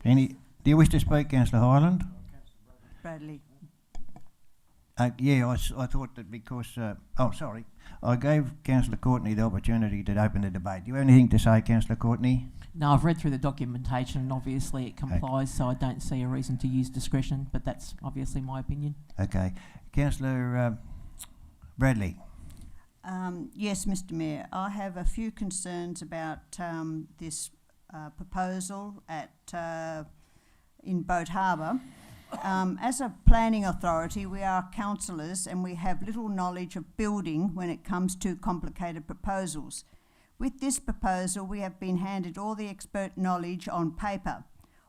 Do you wish to speak, Councillor Hyland? Bradley. Yeah, I thought that because... sorry. I gave Councillor Courtney the opportunity to open the debate. Do you have anything to say, Councillor Courtney? No, I've read through the documentation and obviously it complies, so I don't see a reason to use discretion, but that's obviously my opinion. Okay. Councillor Bradley. Yes, Mr. Mayor. I have a few concerns about this proposal in Boat Harbour. As a planning authority, we are councillors and we have little knowledge of building when it comes to complicated proposals. With this proposal, we have been handed all the expert knowledge on paper.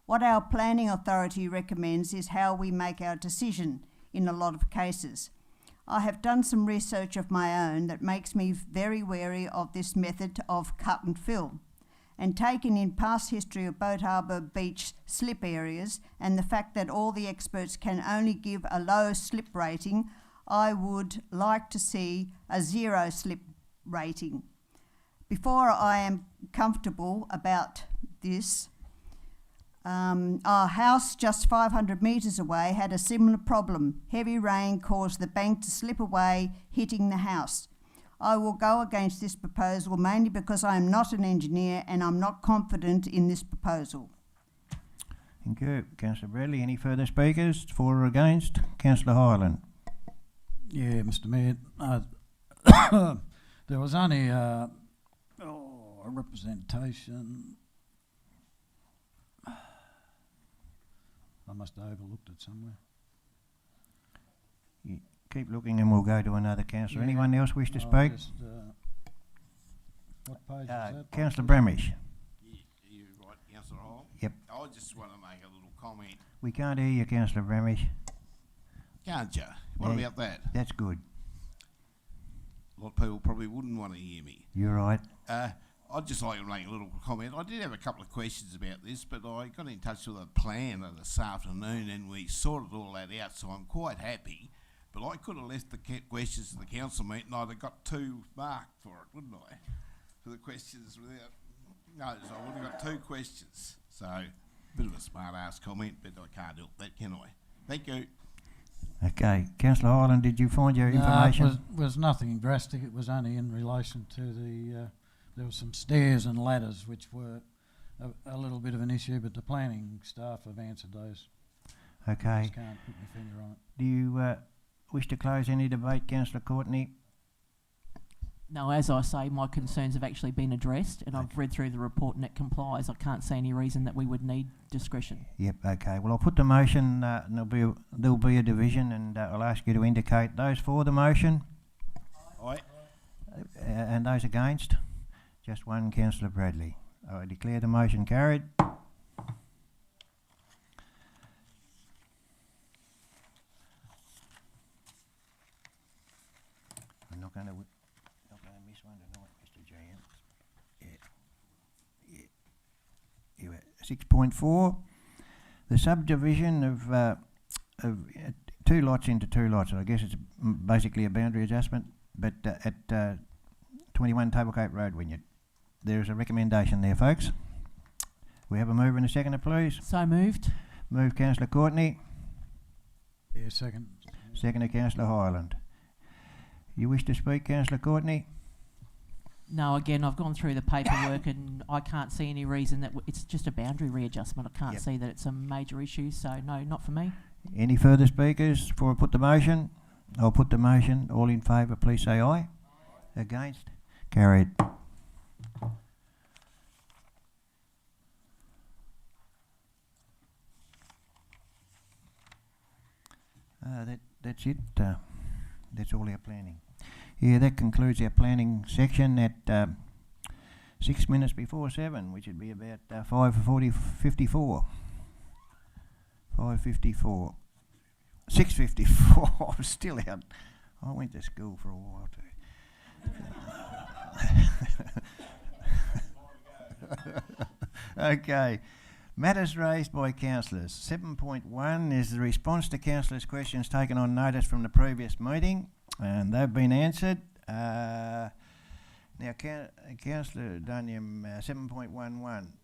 What our planning authority recommends is how we make our decision in a lot of cases. I have done some research of my own that makes me very wary of this method of cut and fill. And taken in past history of Boat Harbour beach slip areas and the fact that all the experts can only give a low slip rating, I would like to see a 0 slip rating. Before I am comfortable about this, Our house just 500 metres away had a similar problem. Heavy rain caused the bank to slip away, hitting the house. I will go against this proposal mainly because I am not an engineer and I'm not confident in this proposal. Thank you. Councillor Bradley, any further speakers for or against? Councillor Hyland. Yeah, Mr Mayor, there was only a representation. I must have overlooked it somewhere. You keep looking and we'll go to another councillor. Anyone else wish to speak? What page is that? Councillor Bramish. You're right, Councillor Hall. Yep. I just want to make a little comment. We can't hear you, Councillor Bramish. Can't you? What about that? That's good. A lot of people probably wouldn't want to hear me. You're right. I'd just like to make a little comment. I did have a couple of questions about this, but I got in touch with a planner this afternoon and we sorted all that out, so I'm quite happy. But I could have left the questions to the council meeting. I'd have got 2 marked for it, wouldn't I? For the questions without notice. I would have got 2 questions. So, bit of a smart-ass comment, but I can't help that, can I? Thank you. Okay. Councillor Hyland, did you find your information? It was nothing drastic. It was only in relation to the... there were some stairs and ladders which were a little bit of an issue, but the planning staff have answered those. Okay. I just can't put my finger on it. Do you wish to close any debate, Councillor Courtney? No, as I say, my concerns have actually been addressed and I've read through the report and it complies. I can't see any reason that we would need discretion. Yep, okay. Well, I'll put the motion and there'll be a division and I'll ask you to indicate those for the motion. Aye. And those against? Just one, Councillor Bradley. I declare the motion carried. I'm not going to miss one tonight, Mr. GM. Yeah. 6.4, the subdivision of 2 lots into 2 lots. I guess it's basically a boundary adjustment, but at 21 Tablecote Road, Wynyard. There's a recommendation there, folks. We have a mover and a seconder, please. So moved. Move Councillor Courtney. Yeah, second. Seconder Councillor Hyland. You wish to speak, Councillor Courtney? No, again, I've gone through the paperwork and I can't see any reason that it's just a boundary readjustment. I can't see that it's a major issue, so no, not for me. Any further speakers before I put the motion? I'll put the motion. All in favour, please say aye. Against? Carried. That's it. That's all our planning. Yeah, that concludes our planning section at 6 minutes before 7, which would be about 5:54. 5:54. 6:54. I'm still out. I went to school for a while too. Okay. Matters raised by councillors. 7.1 is the response to councillors' questions taken on notice from the previous meeting, and they've been answered. Now, Councillor Dunyam, 7.11.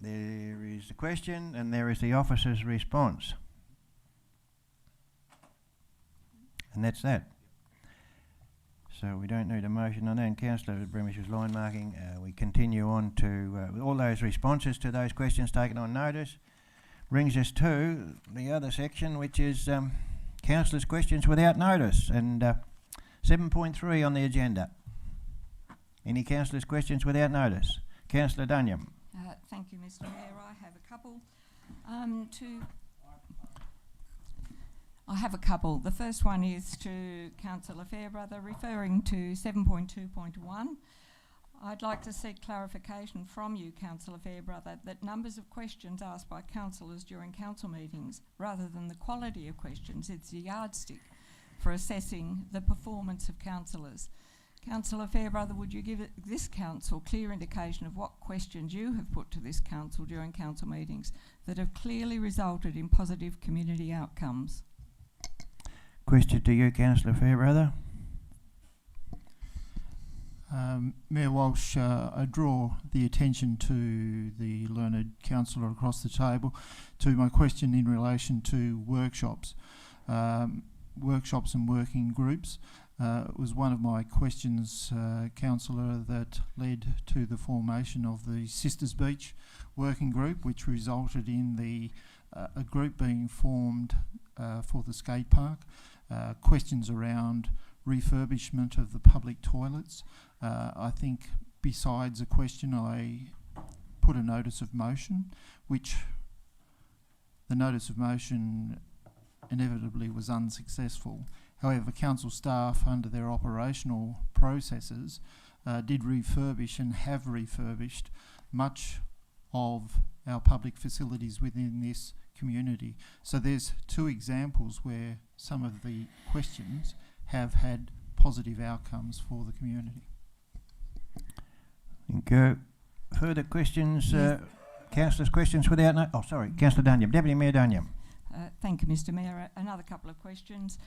There is the question and there is the officer's response. And that's that. So we don't need a motion on that. And Councillor Bramish's line marking. We continue on to all those responses to those questions taken on notice. Brings us to the other section, which is councillors' questions without notice. And 7.3 on the agenda. Any councillors' questions without notice? Councillor Dunyam. Thank you, Mr. Mayor. I have a couple. The first one is to Councillor Fairbrother, referring to 7.2.1. I'd like to seek clarification from you, Councillor Fairbrother, that numbers of questions asked by councillors during council meetings, rather than the quality of questions, it's the yardstick for assessing the performance of councillors. Councillor Fairbrother, would you give this council clear indication of what questions you have put to this council during council meetings that have clearly resulted in positive community outcomes? Question to you, Councillor Fairbrother. Mayor Walsh, I draw the attention to the learned councillor across the table to my question in relation to workshops. Workshops and working groups was one of my questions, councillor, that led to the formation of the Sisters Beach working group, which resulted in a group being formed for the skate park. Questions around refurbishment of the public toilets. I think besides a question, I put a notice of motion, which the notice of motion inevitably was unsuccessful. However, council staff, under their operational processes, did refurbish and have refurbished much of our public facilities within this community. So there's two examples where some of the questions have had positive outcomes for the community. Thank you. Further questions? Councillors, questions without no... Oh, sorry. Councillor Dunyam. Deputy Mayor Dunyam. Thank you, Mr Mayor. Another couple of questions.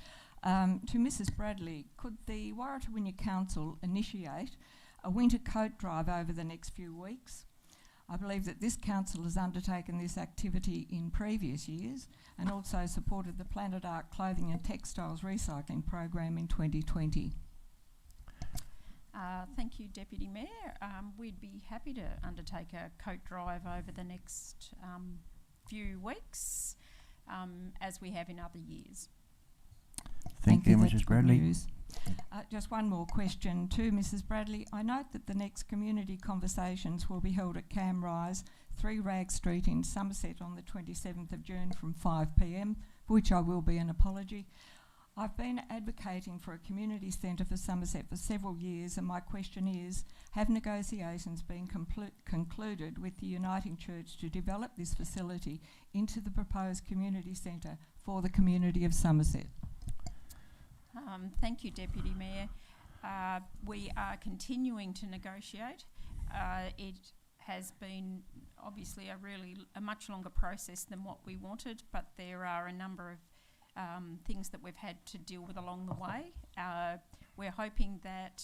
To Mrs Bradley, could the Waratah Wynyard Council initiate a winter coat drive over the next few weeks? I believe that this council has undertaken this activity in previous years and also supported the Planet Art Clothing and Textiles Recycling Program in 2020. Thank you, Deputy Mayor. We'd be happy to undertake a coat drive over the next few weeks, as we have in other years. Thank you, Mrs Bradley. Just one more question to Mrs Bradley. I note that the next community conversations will be held at Cam Rise, 3 Rag Street in Somerset on the 27th of June from 5 p.m, for which I will be an apology. I've been advocating for a community centre for Somerset for several years, and my question is, have negotiations been concluded with the Uniting Church to develop this facility into the proposed community centre for the community of Somerset? Thank you, Deputy Mayor. We are continuing to negotiate. It has been obviously a much longer process than what we wanted, but there are a number of things that we've had to deal with along the way. We're hoping that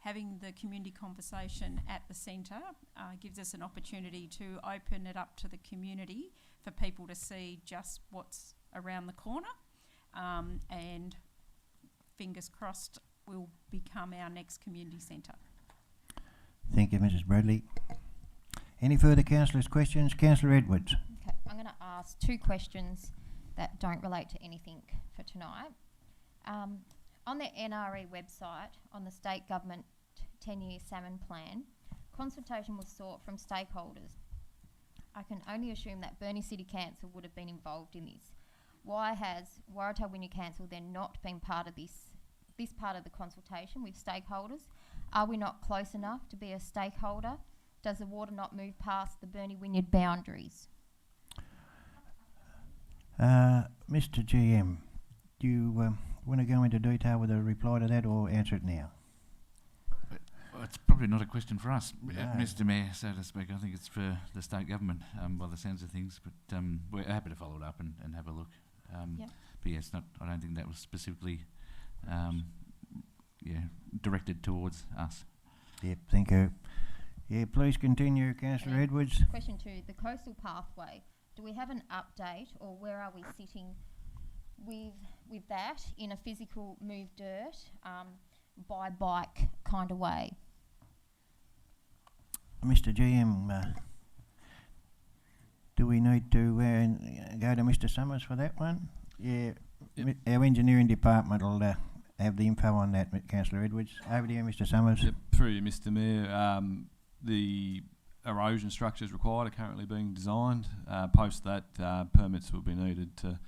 having the community conversation at the centre gives us an opportunity to open it up to the community for people to see just what's around the corner, and fingers crossed will become our next community centre. Thank you, Mrs Bradley. Any further councillors' questions? Councillor Edwards. Okay, I'm going to ask 2 questions that don't relate to anything for tonight. On the NRE website, on the state government 10-year salmon plan, consultation was sought from stakeholders. I can only assume that Burnie City Council would have been involved in this. Why has Waratah Wynyard Council then not been part of this part of the consultation with stakeholders? Are we not close enough to be a stakeholder? Does the water not move past the Burnie Wynyard boundaries? Mr GM, do you want to go into detail with a reply to that, or answer it now? Well, it's probably not a question for us, No. Mr Mayor, so to speak. I think it's for the state government, by the sounds of things, but we're happy to follow it up and have a look. Yep. But yeah, it's not, I don't think that was specifically directed towards us. Yep, thank you. Yeah, please continue, Councillor Edwards. Question 2, the coastal pathway. Do we have an update, or where are we sitting with that in a physical move dirt by bike kind of way? Mr GM, do we need to go to Mr Summers for that one? Yeah, Yep. Our engineering department will have the info on that, Councillor Edwards. Over to you, Mr Summers. Yep, through you, Mr Mayor. The erosion structures required are currently being designed. Post that, permits will be needed to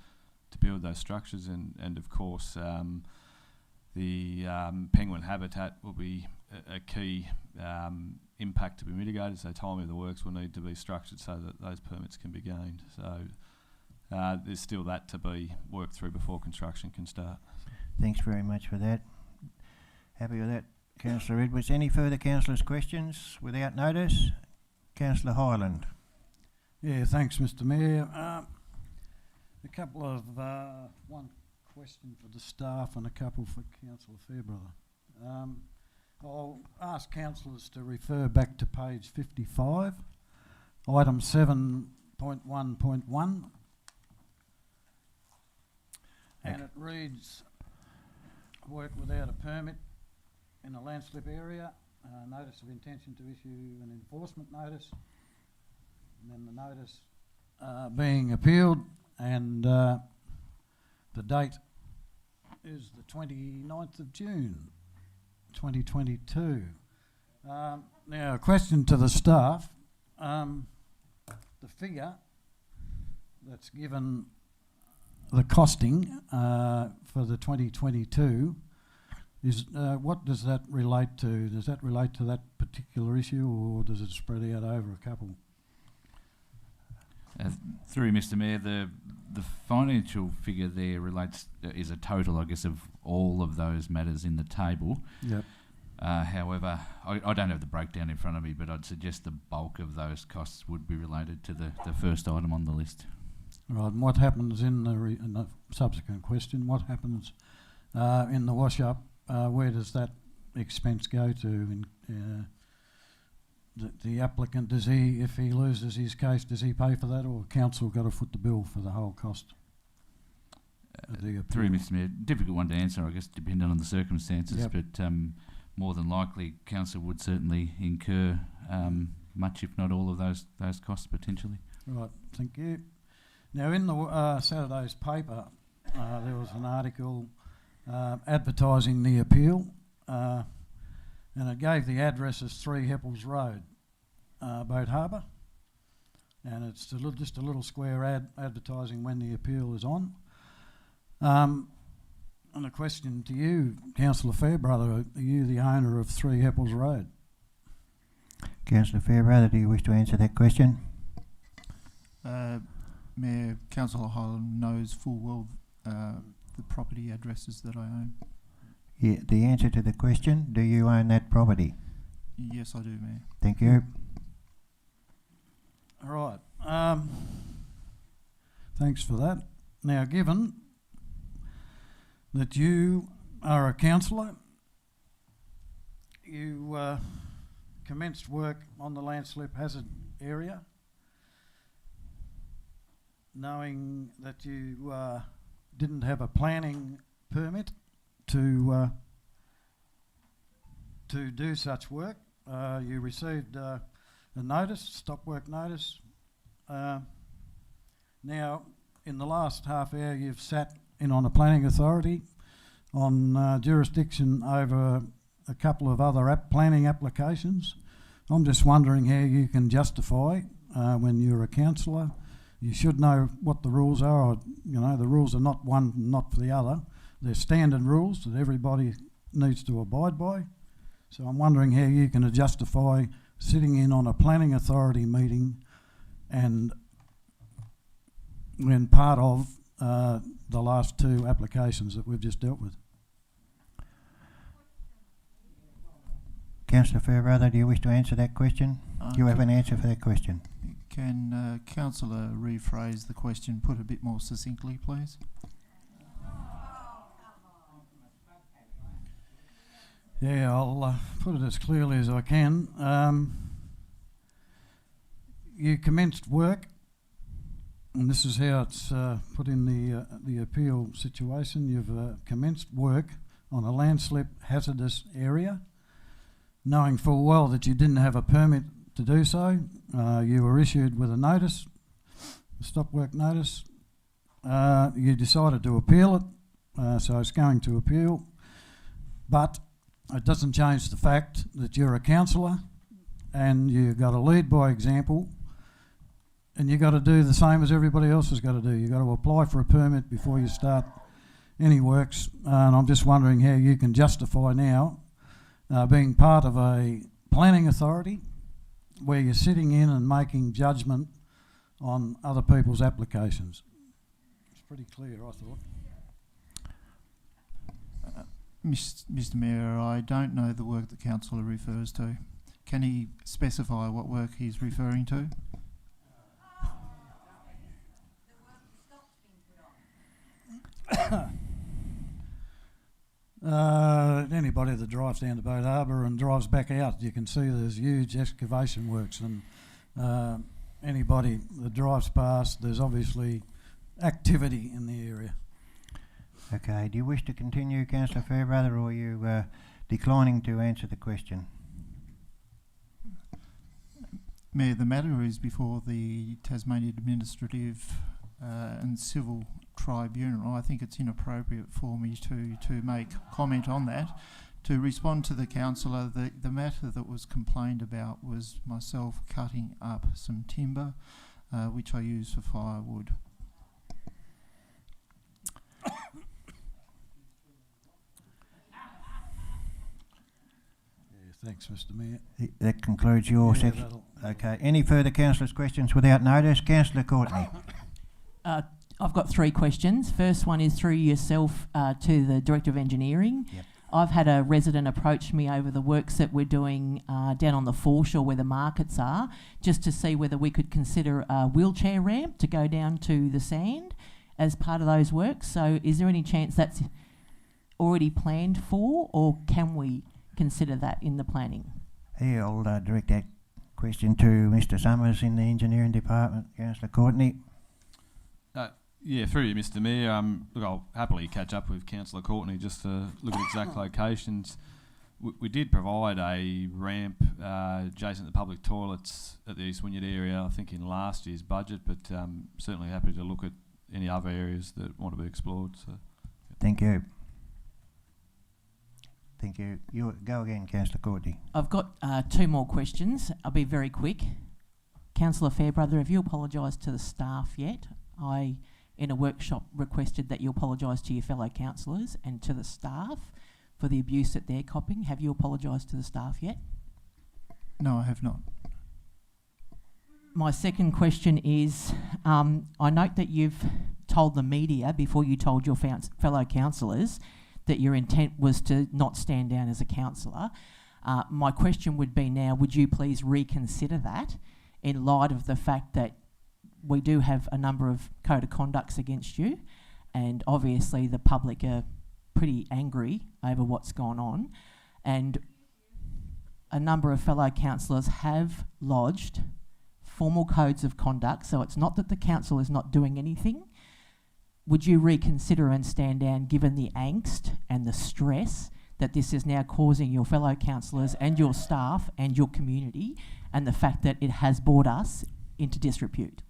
build those structures, and of course the penguin habitat will be a key impact to be mitigated, so timing of the works will need to be structured so that those permits can be gained. So there's still that to be worked through before construction can start. Thanks very much for that. Happy with that, Councillor Edwards. Any further councillors' questions without notice? Councillor Hyland. Yeah, thanks, Mr Mayor. A couple of, one question for the staff and a couple for Councillor Fairbrother. I'll ask councillors to refer back to page 55, item 7.1.1, and it reads, work without a permit in a landslip area, notice of intention to issue an enforcement notice, and then the notice being appealed, and the date is the 29th of June 2022. Now, a question to the staff. The figure that's given, the costing for the 2022, is what does that relate to? Does that relate to that particular issue, or does it spread out over a couple? Through Mr. Mayor, the financial figure there relates is a total, I guess, of all of those matters in the table. Yep. However, I don't have the breakdown in front of me, but I'd suggest the bulk of those costs would be related to the first item on the list. Right, and what happens in the subsequent question? What happens in the wash-up? Where does that expense go to? The applicant, does he, if he loses his case, does he pay for that, or council got to foot the bill for the whole cost? Through Mr. Mayor, difficult one to answer, I guess, depending on the circumstances. Yep. But more than likely, council would certainly incur much, if not all, of those costs potentially. Right, thank you. Now, in the Saturday's paper, there was an article advertising the appeal, and it gave the address as 3 Heppels Road, Boat Harbour, and it's just a little square ad advertising when the appeal is on. And a question to you, Councillor Fairbrother, are you the owner of 3 Heppels Road? Councillor Fairbrother, do you wish to answer that question? Mayor, Councillor Highland knows full well the property addresses that I own. Yeah, the answer to the question, do you own that property? Yes, I do, Mayor. Thank you. All right. Thanks for that. Now, given that you are a councillor, you commenced work on the landslip hazard area, knowing that you didn't have a planning permit to do such work. You received a notice, stop work notice. Now, in the last half hour, you've sat in on a planning authority on jurisdiction over a couple of other planning applications. I'm just wondering how you can justify when you're a councillor. You should know what the rules are. You know, the rules are not one, not for the other. They're standard rules that everybody needs to abide by. So I'm wondering how you can justify sitting in on a planning authority meeting and when part of the last 2 applications that we've just dealt with. Councillor Fairbrother, do you wish to answer that question? You have an answer for that question. Can Councillor rephrase the question, put it a bit more succinctly, please? Yeah, I'll put it as clearly as I can. You commenced work, and this is how it's put in the appeal situation. You've commenced work on a landslip hazardous area, knowing full well that you didn't have a permit to do so. You were issued with a notice, a stop work notice. You decided to appeal it, so it's going to appeal, but it doesn't change the fact that you're a councillor and you've got to lead by example, and you've got to do the same as everybody else has got to do. You've got to apply for a permit before you start any works, and I'm just wondering how you can justify now being part of a planning authority where you're sitting in and making judgment on other people's applications. It's pretty clear, I thought. Mr Mayor, I don't know the work that councillor refers to. Can he specify what work he's referring to? anybody that drives down to Boat Harbour and drives back out, you can see there's huge excavation works, and anybody that drives past, there's obviously activity in the area. Okay, do you wish to continue, Councillor Fairbrother, or are you declining to answer the question? Mayor, the matter is before the Tasmanian Administrative and Civil Tribunal. I think it's inappropriate for me to make comment on that. To respond to the councillor, the matter that was complained about was myself cutting up some timber, which I use for firewood. Thanks, Mr. Mayor. That concludes your section. Okay. Any further councillors' questions without notice? Councillor Courtney. I've got 3 questions. First one is through yourself to the Director of Engineering. Yep. I've had a resident approach me over the works that we're doing down on the foreshore where the markets are, just to see whether we could consider a wheelchair ramp to go down to the sand as part of those works. So is there any chance that's already planned for, or can we consider that in the planning? Yeah, I'll direct that question to Mr. Summers in the Engineering Department. Councillor Courtney. Yeah, through you, Mr. Mayor. Look, I'll happily catch up with Councillor Courtney just to look at exact locations. We did provide a ramp adjacent to the public toilets at the East Wynyard area, I think in last year's budget, but certainly happy to look at any other areas that want to be explored. So, Thank you. Thank you. You go again, Councillor Courtney. I've got 2 more questions. I'll be very quick. Councillor Fairbrother, have you apologised to the staff yet? I, in a workshop, requested that you apologise to your fellow councillors and to the staff for the abuse that they're copying. Have you apologised to the staff yet? No, I have not. My second question is, I note that you've told the media before you told your fellow councillors that your intent was to not stand down as a councillor. My question would be now, would you please reconsider that in light of the fact that we do have a number of code of conducts against you, and obviously the public are pretty angry over what's gone on, and a number of fellow councillors have lodged formal codes of conduct, so it's not that the council is not doing anything. Would you reconsider and stand down given the angst and the stress that this is now causing your fellow councillors and your staff and your community, and the fact that it has brought us into disrepute?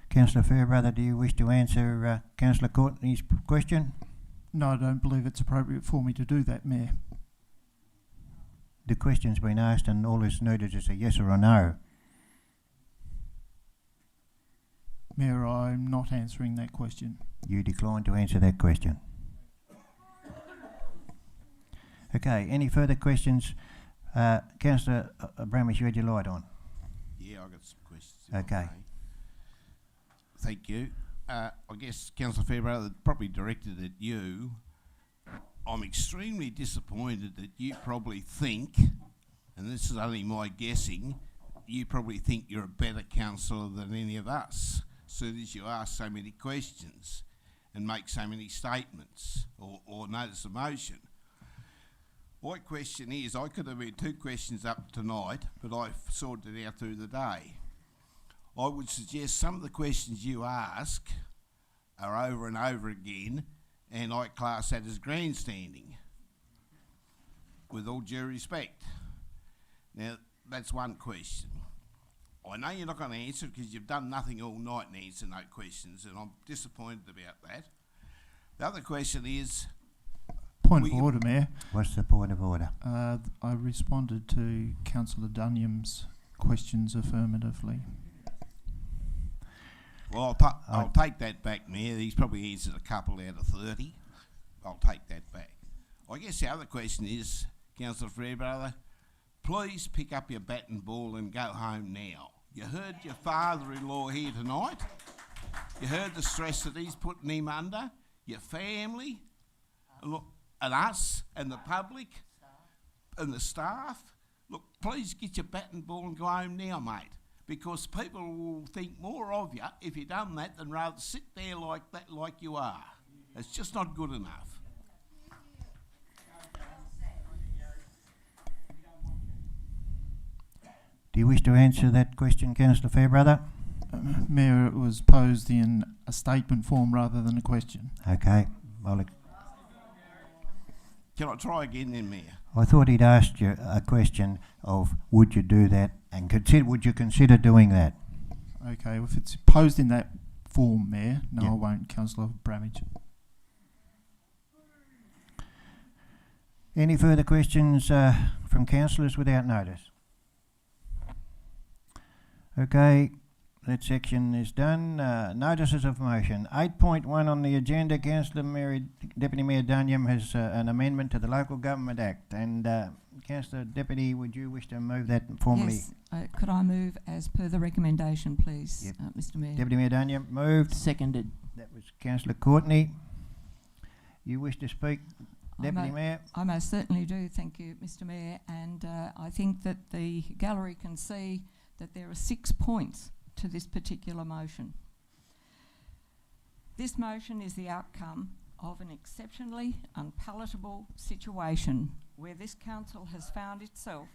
Councillor Fairbrother, do you wish to answer Councillor Courtney's question? No, I don't believe it's appropriate for me to do that, Mayor. The question's been asked and all is needed is a yes or a no. Mayor, I'm not answering that question. You decline to answer that question. Okay, any further questions? Councillor Bramish, you had your light on. Yeah, I've got some questions. Okay. Thank you. I guess, Councillor Fairbrother, probably directed at you. I'm extremely disappointed that you probably think, and this is only my guessing, you probably think you're a better councillor than any of us, as soon as you ask so many questions and make so many statements or notice a motion. My question is, I could have been 2 questions up tonight, but I've sorted it out through the day. I would suggest some of the questions you ask are over and over again, and I class that as grandstanding, with all due respect. Now, that's one question. I know you're not going to answer it because you've done nothing all night and answered no questions, and I'm disappointed about that. The other question is... Point of order, Mayor. What's the point of order? I responded to Councillor Dunyam's questions affirmatively. Well, I'll take that back, Mayor. He's probably answered a couple out of 30. I'll take that back. I guess the other question is, Councillor Fairbrother, please pick up your bat and ball and go home now. You heard your father-in-law here tonight. You heard the stress that he's putting him under, your family, and us, and the public, and the staff. Look, please get your bat and ball and go home now, mate, because people will think more of you if you done that than rather sit there like that, like you are. It's just not good enough. Do you wish to answer that question, Councillor Fairbrother? Mayor, it was posed in a statement form rather than a question. Okay. Can I try again then, Mayor? I thought he'd asked you a question of would you do that and would you consider doing that? Okay, if it's posed in that form, Mayor, no, Yep. I won't, Councillor Bramage. Any further questions from councillors without notice? Okay, that section is done. Notices of motion. 8.1 on the agenda, Deputy Mayor Dunyam has an amendment to the Local Government Act. And Councillor Deputy, would you wish to move that formally? Yes. Could I move as per the recommendation, please, Yep. Mr Mayor? Deputy Mayor Dunyam, moved. Seconded. That was Councillor Courtney. You wish to speak, Deputy Mayor? I most certainly do, thank you, Mr Mayor. And I think that the gallery can see that there are 6 points to this particular motion. This motion is the outcome of an exceptionally unpalatable situation where this council has found itself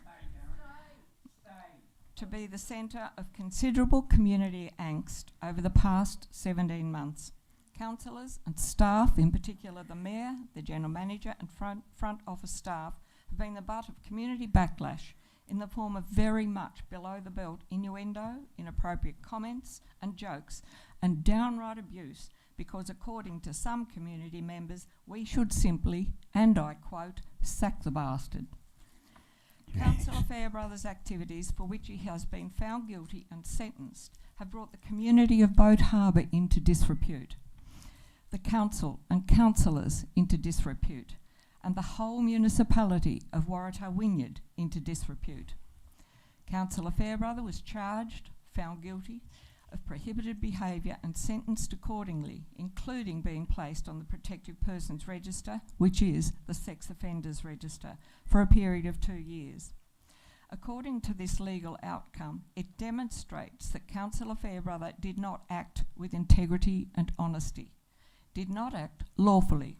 to be the centre of considerable community angst over the past 17 months. Councillors and staff, in particular the Mayor, the General Manager and front office staff, have been the butt of community backlash in the form of very much below-the-belt innuendo, inappropriate comments and jokes, and downright abuse because, according to some community members, we should simply, and I quote, sack the bastard. Councillor Fairbrother's activities, for which he has been found guilty and sentenced, have brought the community of Boat Harbour into disrepute, the council and councillors into disrepute, and the whole municipality of Waratah Wynyard into disrepute. Councillor Fairbrother was charged, found guilty of prohibited behaviour and sentenced accordingly, including being placed on the Protective Persons Register, which is the Sex Offenders Register, for a period of 2 years. According to this legal outcome, it demonstrates that Councillor Fairbrother did not act with integrity and honesty, did not act lawfully,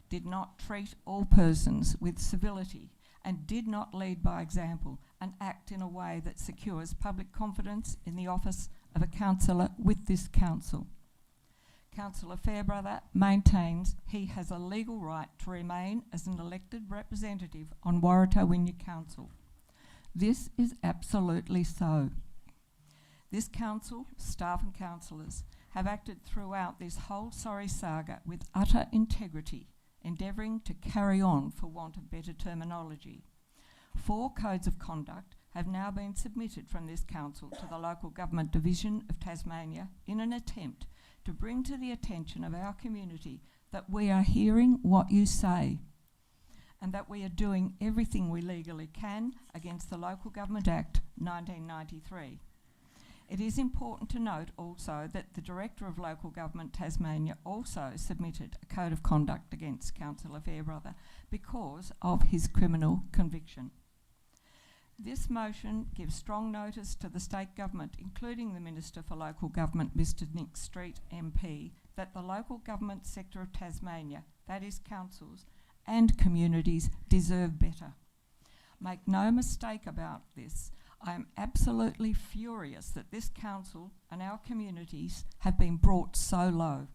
did not treat all persons with civility, and did not lead by example and act in a way that secures public confidence in the office of a councillor with this council. Councillor Fairbrother maintains he has a legal right to remain as an elected representative on Waratah Wynyard Council. This is absolutely so. This council, staff and councillors, have acted throughout this whole sorry saga with utter integrity, endeavouring to carry on, for want of better terminology. 4 codes of conduct have now been submitted from this council to the Local Government Division of Tasmania in an attempt to bring to the attention of our community that we are hearing what you say and that we are doing everything we legally can against the Local Government Act 1993. It is important to note also that the Director of Local Government Tasmania also submitted a code of conduct against Councillor Fairbrother because of his criminal conviction. This motion gives strong notice to the state government, including the Minister for Local Government, Mr Nick Street MP, that the local government sector of Tasmania, that is councils and communities, deserve better. Make no mistake about this. I am absolutely furious that this council and our communities have been brought so low.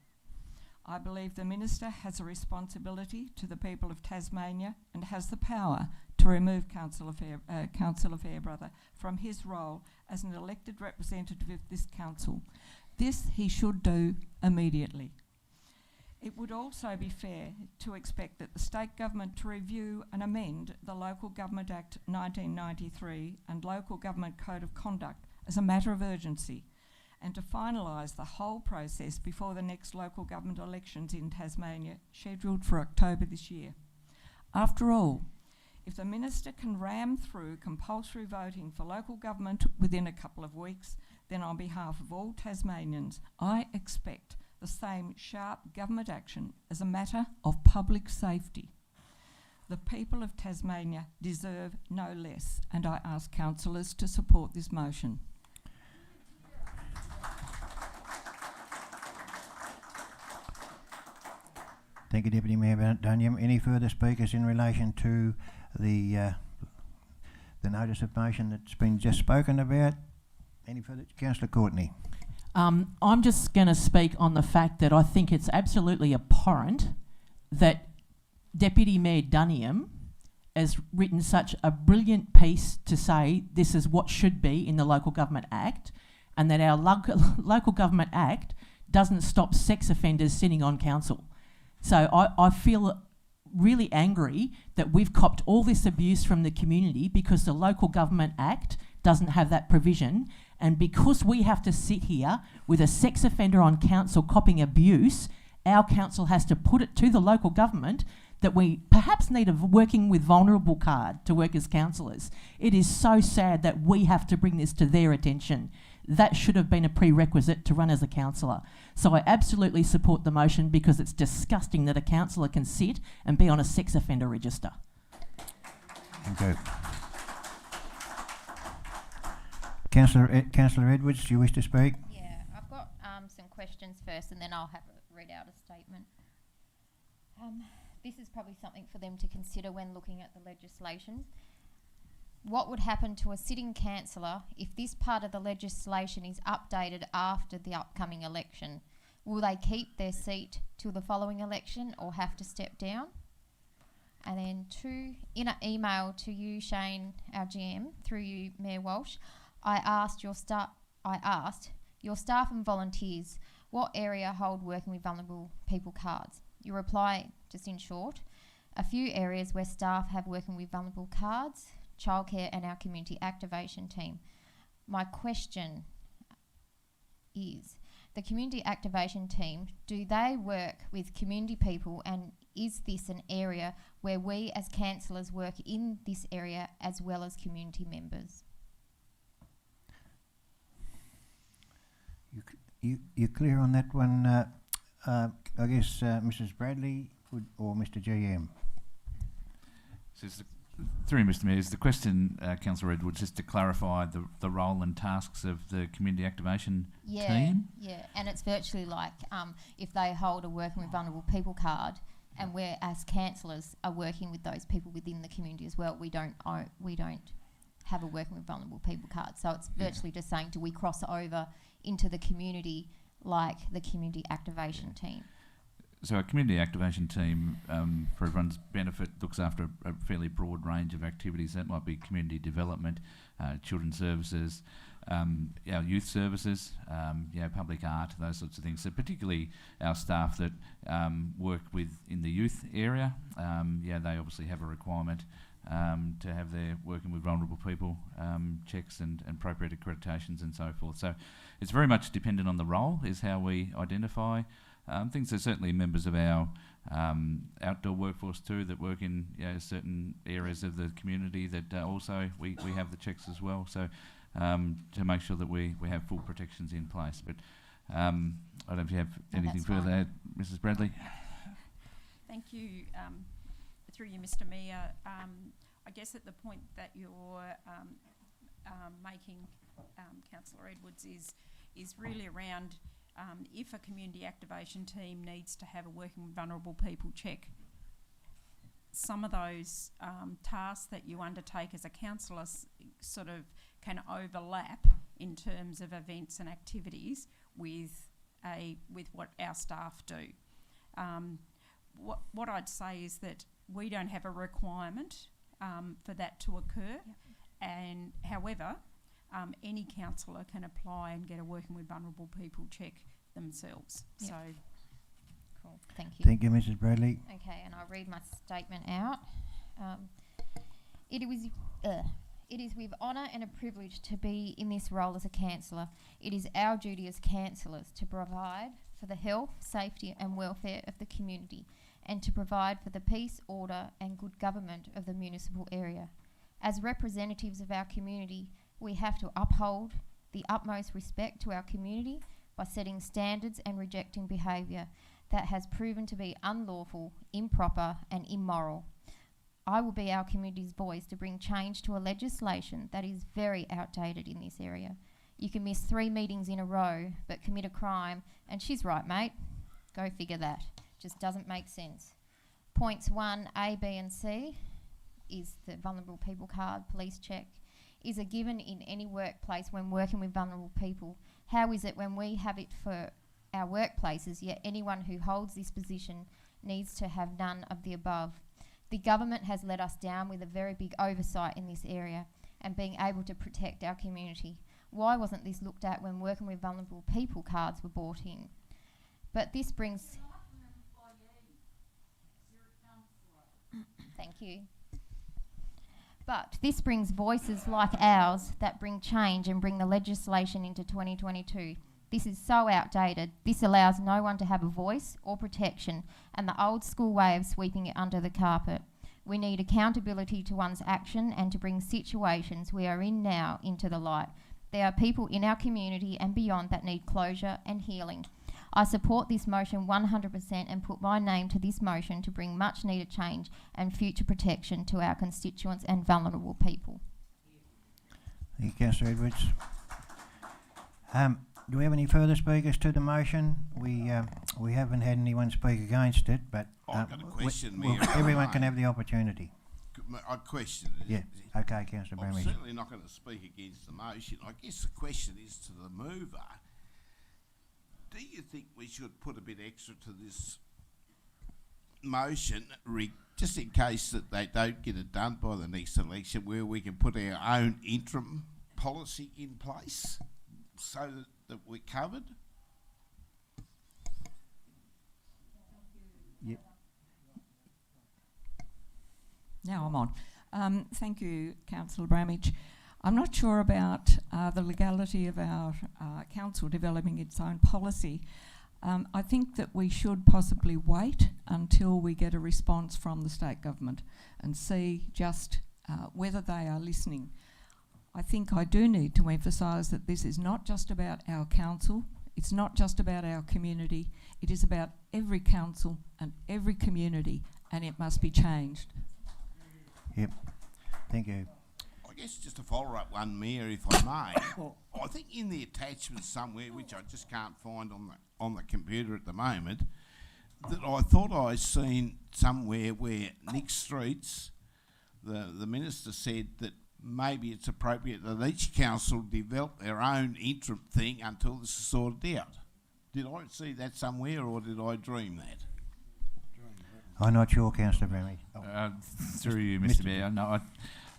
I believe the Minister has a responsibility to the people of Tasmania and has the power to remove Councillor Fairbrother from his role as an elected representative of this council. This he should do immediately. It would also be fair to expect that the state government to review and amend the Local Government Act 1993 and Local Government Code of Conduct as a matter of urgency, and to finalise the whole process before the next local government elections in Tasmania, scheduled for October this year. After all, if the Minister can ram through compulsory voting for local government within a couple of weeks, then on behalf of all Tasmanians, I expect the same sharp government action as a matter of public safety. The people of Tasmania deserve no less, and I ask councillors to support this motion. Thank you, Deputy Mayor Dunyam. Any further speakers in relation to the notice of motion that's been just spoken about? Any further? Councillor Courtney. I'm just going to speak on the fact that I think it's absolutely abhorrent that Deputy Mayor Dunyam has written such a brilliant piece to say this is what should be in the Local Government Act, and that our Local Government Act doesn't stop sex offenders sitting on council. So I feel really angry that we've copped all this abuse from the community because the Local Government Act doesn't have that provision, and because we have to sit here with a sex offender on council copping abuse, our council has to put it to the local government that we perhaps need a working with vulnerable card to work as councillors. It is so sad that we have to bring this to their attention. That should have been a prerequisite to run as a councillor. So I absolutely support the motion because it's disgusting that a councillor can sit and be on a sex offender register. Thank you. Councillor Edwards, do you wish to speak? Yeah, I've got some questions first and then I'll read out a statement. This is probably something for them to consider when looking at the legislation. What would happen to a sitting councillor if this part of the legislation is updated after the upcoming election? Will they keep their seat till the following election or have to step down? And then 2, in an email to you, Shane, our GM, through you, Mayor Walsh, I asked your staff and volunteers what area hold working with vulnerable people cards. You reply, just in short, a few areas where staff have working with vulnerable cards, childcare and our community activation team. My question is, the community activation team, do they work with community people, and is this an area where we as councillors work in this area as well as community members? You clear on that one? I guess Mrs. Bradley or Mr. GM. Through Mr. Mayor, is the question, Councillor Edwards, just to clarify the role and tasks of the community activation team? Yeah, and it's virtually like if they hold a working with vulnerable people card, and we're as councillors are working with those people within the community as well. We don't have a working with vulnerable people card, so it's virtually just saying, do we cross over into the community like the community activation team? So our community activation team, for everyone's benefit, looks after a fairly broad range of activities. That might be community development, children's services, our youth services, public art, those sorts of things. So particularly our staff that work in the youth area, they obviously have a requirement to have their working with vulnerable people checks and appropriate accreditations and so forth. So it's very much dependent on the role, is how we identify things. There's certainly members of our outdoor workforce too that work in certain areas of the community that also we have the checks as well. So to make sure that we have full protections in place. But I don't know if you have anything further to add, Mrs. Bradley. Thank you. Through you, Mr. Mayor, I guess at the point that you're making, Councillor Edwards, is really around if a community activation team needs to have a working with vulnerable people check. Some of those tasks that you undertake as a councillor sort of can overlap in terms of events and activities with what our staff do. What I'd say is that we don't have a requirement for that to occur, and however, any councillor can apply and get a working with vulnerable people check themselves. Yep. So, cool. Thank you. Thank you, Mrs. Bradley. Okay, and I'll read my statement out. It is with honour and a privilege to be in this role as a councillor. It is our duty as councillors to provide for the health, safety and welfare of the community, and to provide for the peace, order and good government of the municipal area. As representatives of our community, we have to uphold the utmost respect to our community by setting standards and rejecting behaviour that has proven to be unlawful, improper and immoral. I will be our community's voice to bring change to a legislation that is very outdated in this area. You can miss 3 meetings in a row but commit a crime, and she's right, mate, go figure that, Just doesn't make sense. Points 1, A, B and C is the vulnerable people card, police check, is a given in any workplace when working with vulnerable people. How is it when we have it for our workplaces, yet anyone who holds this position needs to have none of the above? The government has let us down with a very big oversight in this area and being able to protect our community. Why wasn't this looked at when working with vulnerable people cards were brought in? But this brings... Thank you. But this brings voices like ours that bring change and bring the legislation into 2022. This is so outdated. This allows no one to have a voice or protection, and the old school way of sweeping it under the carpet. We need accountability to one's action and to bring situations we are in now into the light. There are people in our community and beyond that need closure and healing. I support this motion 100% and put my name to this motion to bring much needed change and future protection to our constituents and vulnerable people. Thank you, Councillor Edwards. Do we have any further speakers to the motion? We haven't had anyone speak against it, but I've got a question, well, Mayor. everyone can have the opportunity. I question it. Yeah. Okay, Councillor I'm Bramage. certainly not going to speak against the motion. I guess the question is to the mover. Do you think we should put a bit extra to this motion, just in case that they don't get it done by the next election, where we can put our own interim policy in place so that we're covered? Yep. Now I'm on. Thank you, Councillor Bramage. I'm not sure about the legality of our council developing its own policy. I think that we should possibly wait until we get a response from the state government and see just whether they are listening. I think I do need to emphasise that this is not just about our council, it's not just about our community, it is about every council and every community, and it must be changed. Yep. Thank you. I guess just to follow up one, Mayor, if I may. I think in the attachment somewhere, which I just can't find on the computer at the moment, that I thought I seen somewhere where Nick Streets, the minister said that maybe it's appropriate that each council develop their own interim thing until this is sorted out. Did I see that somewhere, or did I dream that? I'm not sure, Councillor Bramage. Through you, Mr. Mayor. No,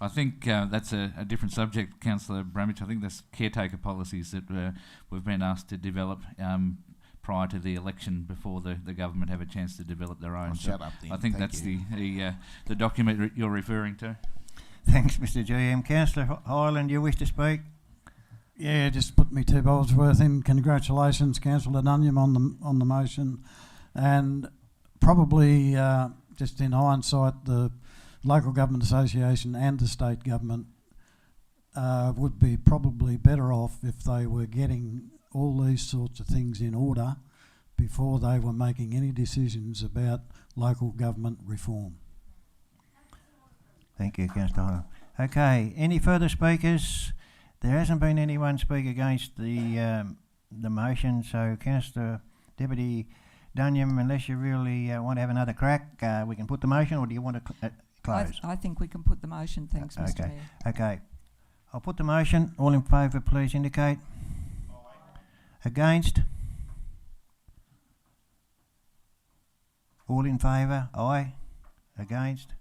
I think that's a different subject, Councillor Bramage. I think that's caretaker policies that we've been asked to develop prior to the election, before the government have a chance to develop their own. Shut up then. I think Thank that's you. the document you're referring to. Thanks, Mr. GM. Councillor Hyland, do you wish to speak? Yeah, just put me 2 bowls worth in. Congratulations, Councillor Dunyam, on the motion, and probably just in hindsight, the local government association and the state government would be probably better off if they were getting all these sorts of things in order before they were making any decisions about local government reform. Thank you, Councillor Hyland. Okay, any further speakers? There hasn't been anyone speak against the motion, so Councillor Deputy Dunyam, unless you really want to have another crack, we can put the motion, or do you want to close? I think we can put the motion, thanks, Mr. Mayor. Okay, I'll put the motion. All in favour, please indicate. Against? All in favour? Aye. Against?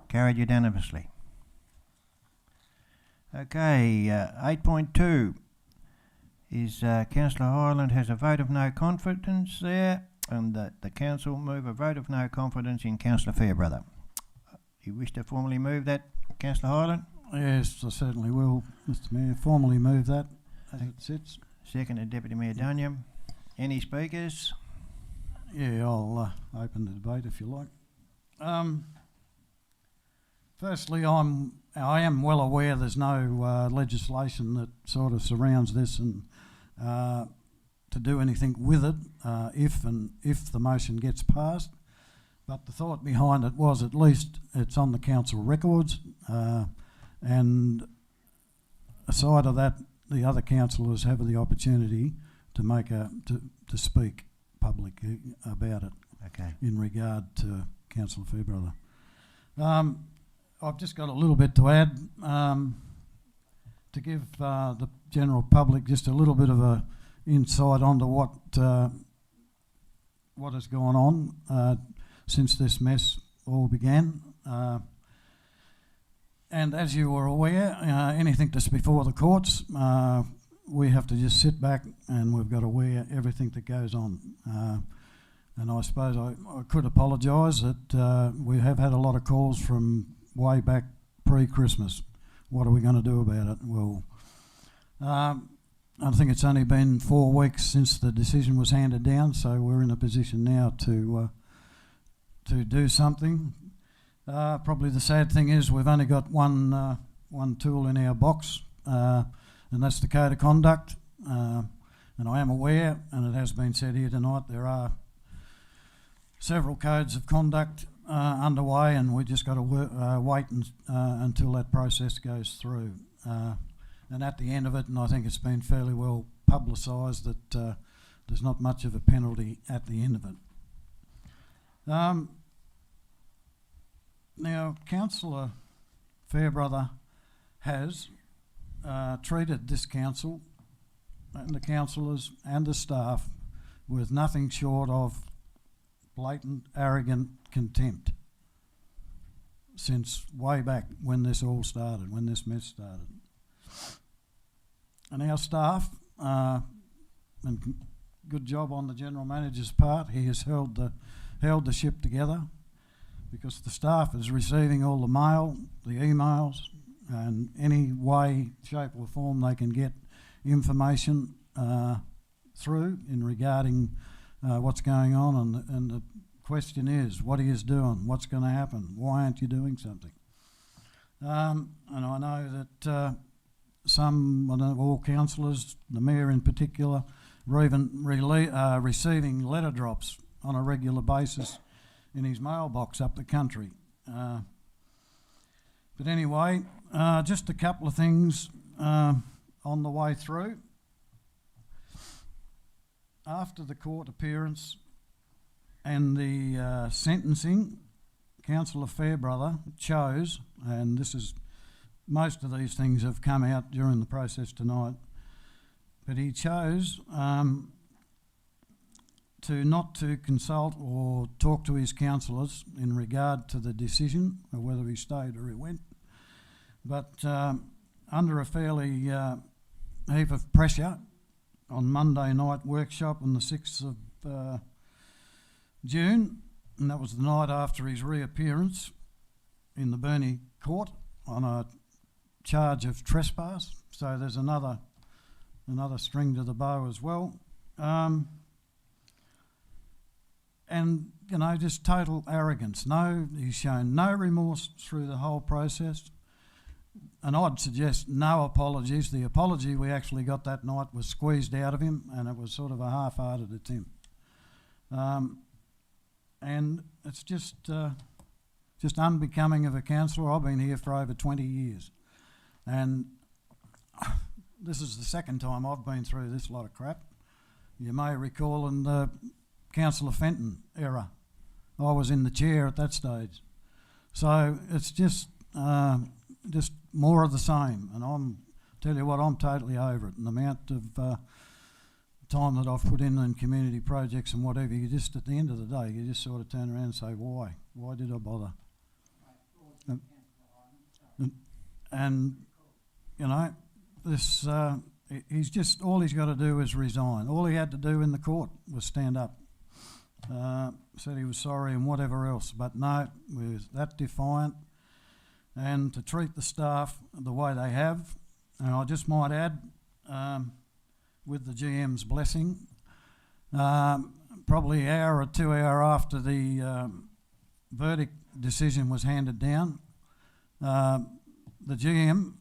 Carried unanimously. Okay, 8.2 is Councillor Hyland has a vote of no confidence there, and the council move a vote of no confidence in Councillor Fairbrother. You wish to formally move that, Councillor Hyland? Yes, I certainly will, Mr. Mayor. Formally move that as it sits. Seconded, Deputy Mayor Dunyam. Any speakers? Yeah, I'll open the debate if you like. Firstly, I am well aware there's no legislation that sort of surrounds this, and to do anything with it if the motion gets passed. But the thought behind it was at least it's on the council records, and aside of that, the other councillors have the opportunity to make to speak publicly about it. Okay. in regard to Councillor Fairbrother. I've just got a little bit to add to give the general public just a little bit of a insight onto what has gone on since this mess all began. And as you are aware, anything that's before the courts, we have to just sit back and we've got to wear everything that goes on. And I suppose I could apologise that we have had a lot of calls from way back pre-Christmas. What are we going to do about it? Well, I think it's only been 4 weeks since the decision was handed down, so we're in a position now to do something. Probably the sad thing is we've only got one tool in our box, and that's the Code of Conduct. And I am aware, and it has been said here tonight, there are several codes of conduct underway, and we just got to wait until that process goes through. And at the end of it, and I think it's been fairly well publicised, that there's not much of a penalty at the end of it. Now, Councillor Fairbrother has treated this council and the councillors and the staff with nothing short of blatant, arrogant contempt since way back when this all started, when this mess started. And our staff, and good job on the General Manager's part, he has held the ship together, because the staff is receiving all the mail, the emails, and any way, shape or form they can get information through in regarding what's going on, and the question is, what he is doing, what's going to happen, why aren't you doing something? And I know that some, all councillors, the Mayor in particular, are even receiving letter drops on a regular basis in his mailbox up the country. But anyway, just a couple of things on the way through. After the court appearance and the sentencing, Councillor Fairbrother chose, and this is, most of these things have come out during the process tonight, but he chose not to consult or talk to his councillors in regard to the decision of whether he stayed or he went. But under a fairly heap of pressure, on Monday night workshop on the 6th of June, and that was the night after his reappearance in the Burnie court on a charge of trespass. So there's another string to the bow as well. And, you know, just total arrogance. He's shown no remorse through the whole process. And I'd suggest no apologies. The apology we actually got that night was squeezed out of him, and it was sort of a half-hearted attempt. And it's just unbecoming of a councillor. I've been here for over 20 years. And this is the second time I've been through this lot of crap. You may recall in the Councillor Fenton era, I was in the chair at that stage. So it's just more of the same, and tell you what, I'm totally over it. And the amount of time that I've put in community projects and whatever, you just, at the end of the day, you just sort of turn around and say, why did I bother? And you know, this he's just, all he's got to do is resign. All he had to do in the court was stand up. Said he was sorry and whatever else, but no, he was that defiant. And to treat the staff the way they have, and I just might add, with the GM's blessing, probably an hour or 2 hours after the verdict decision was handed down, the GM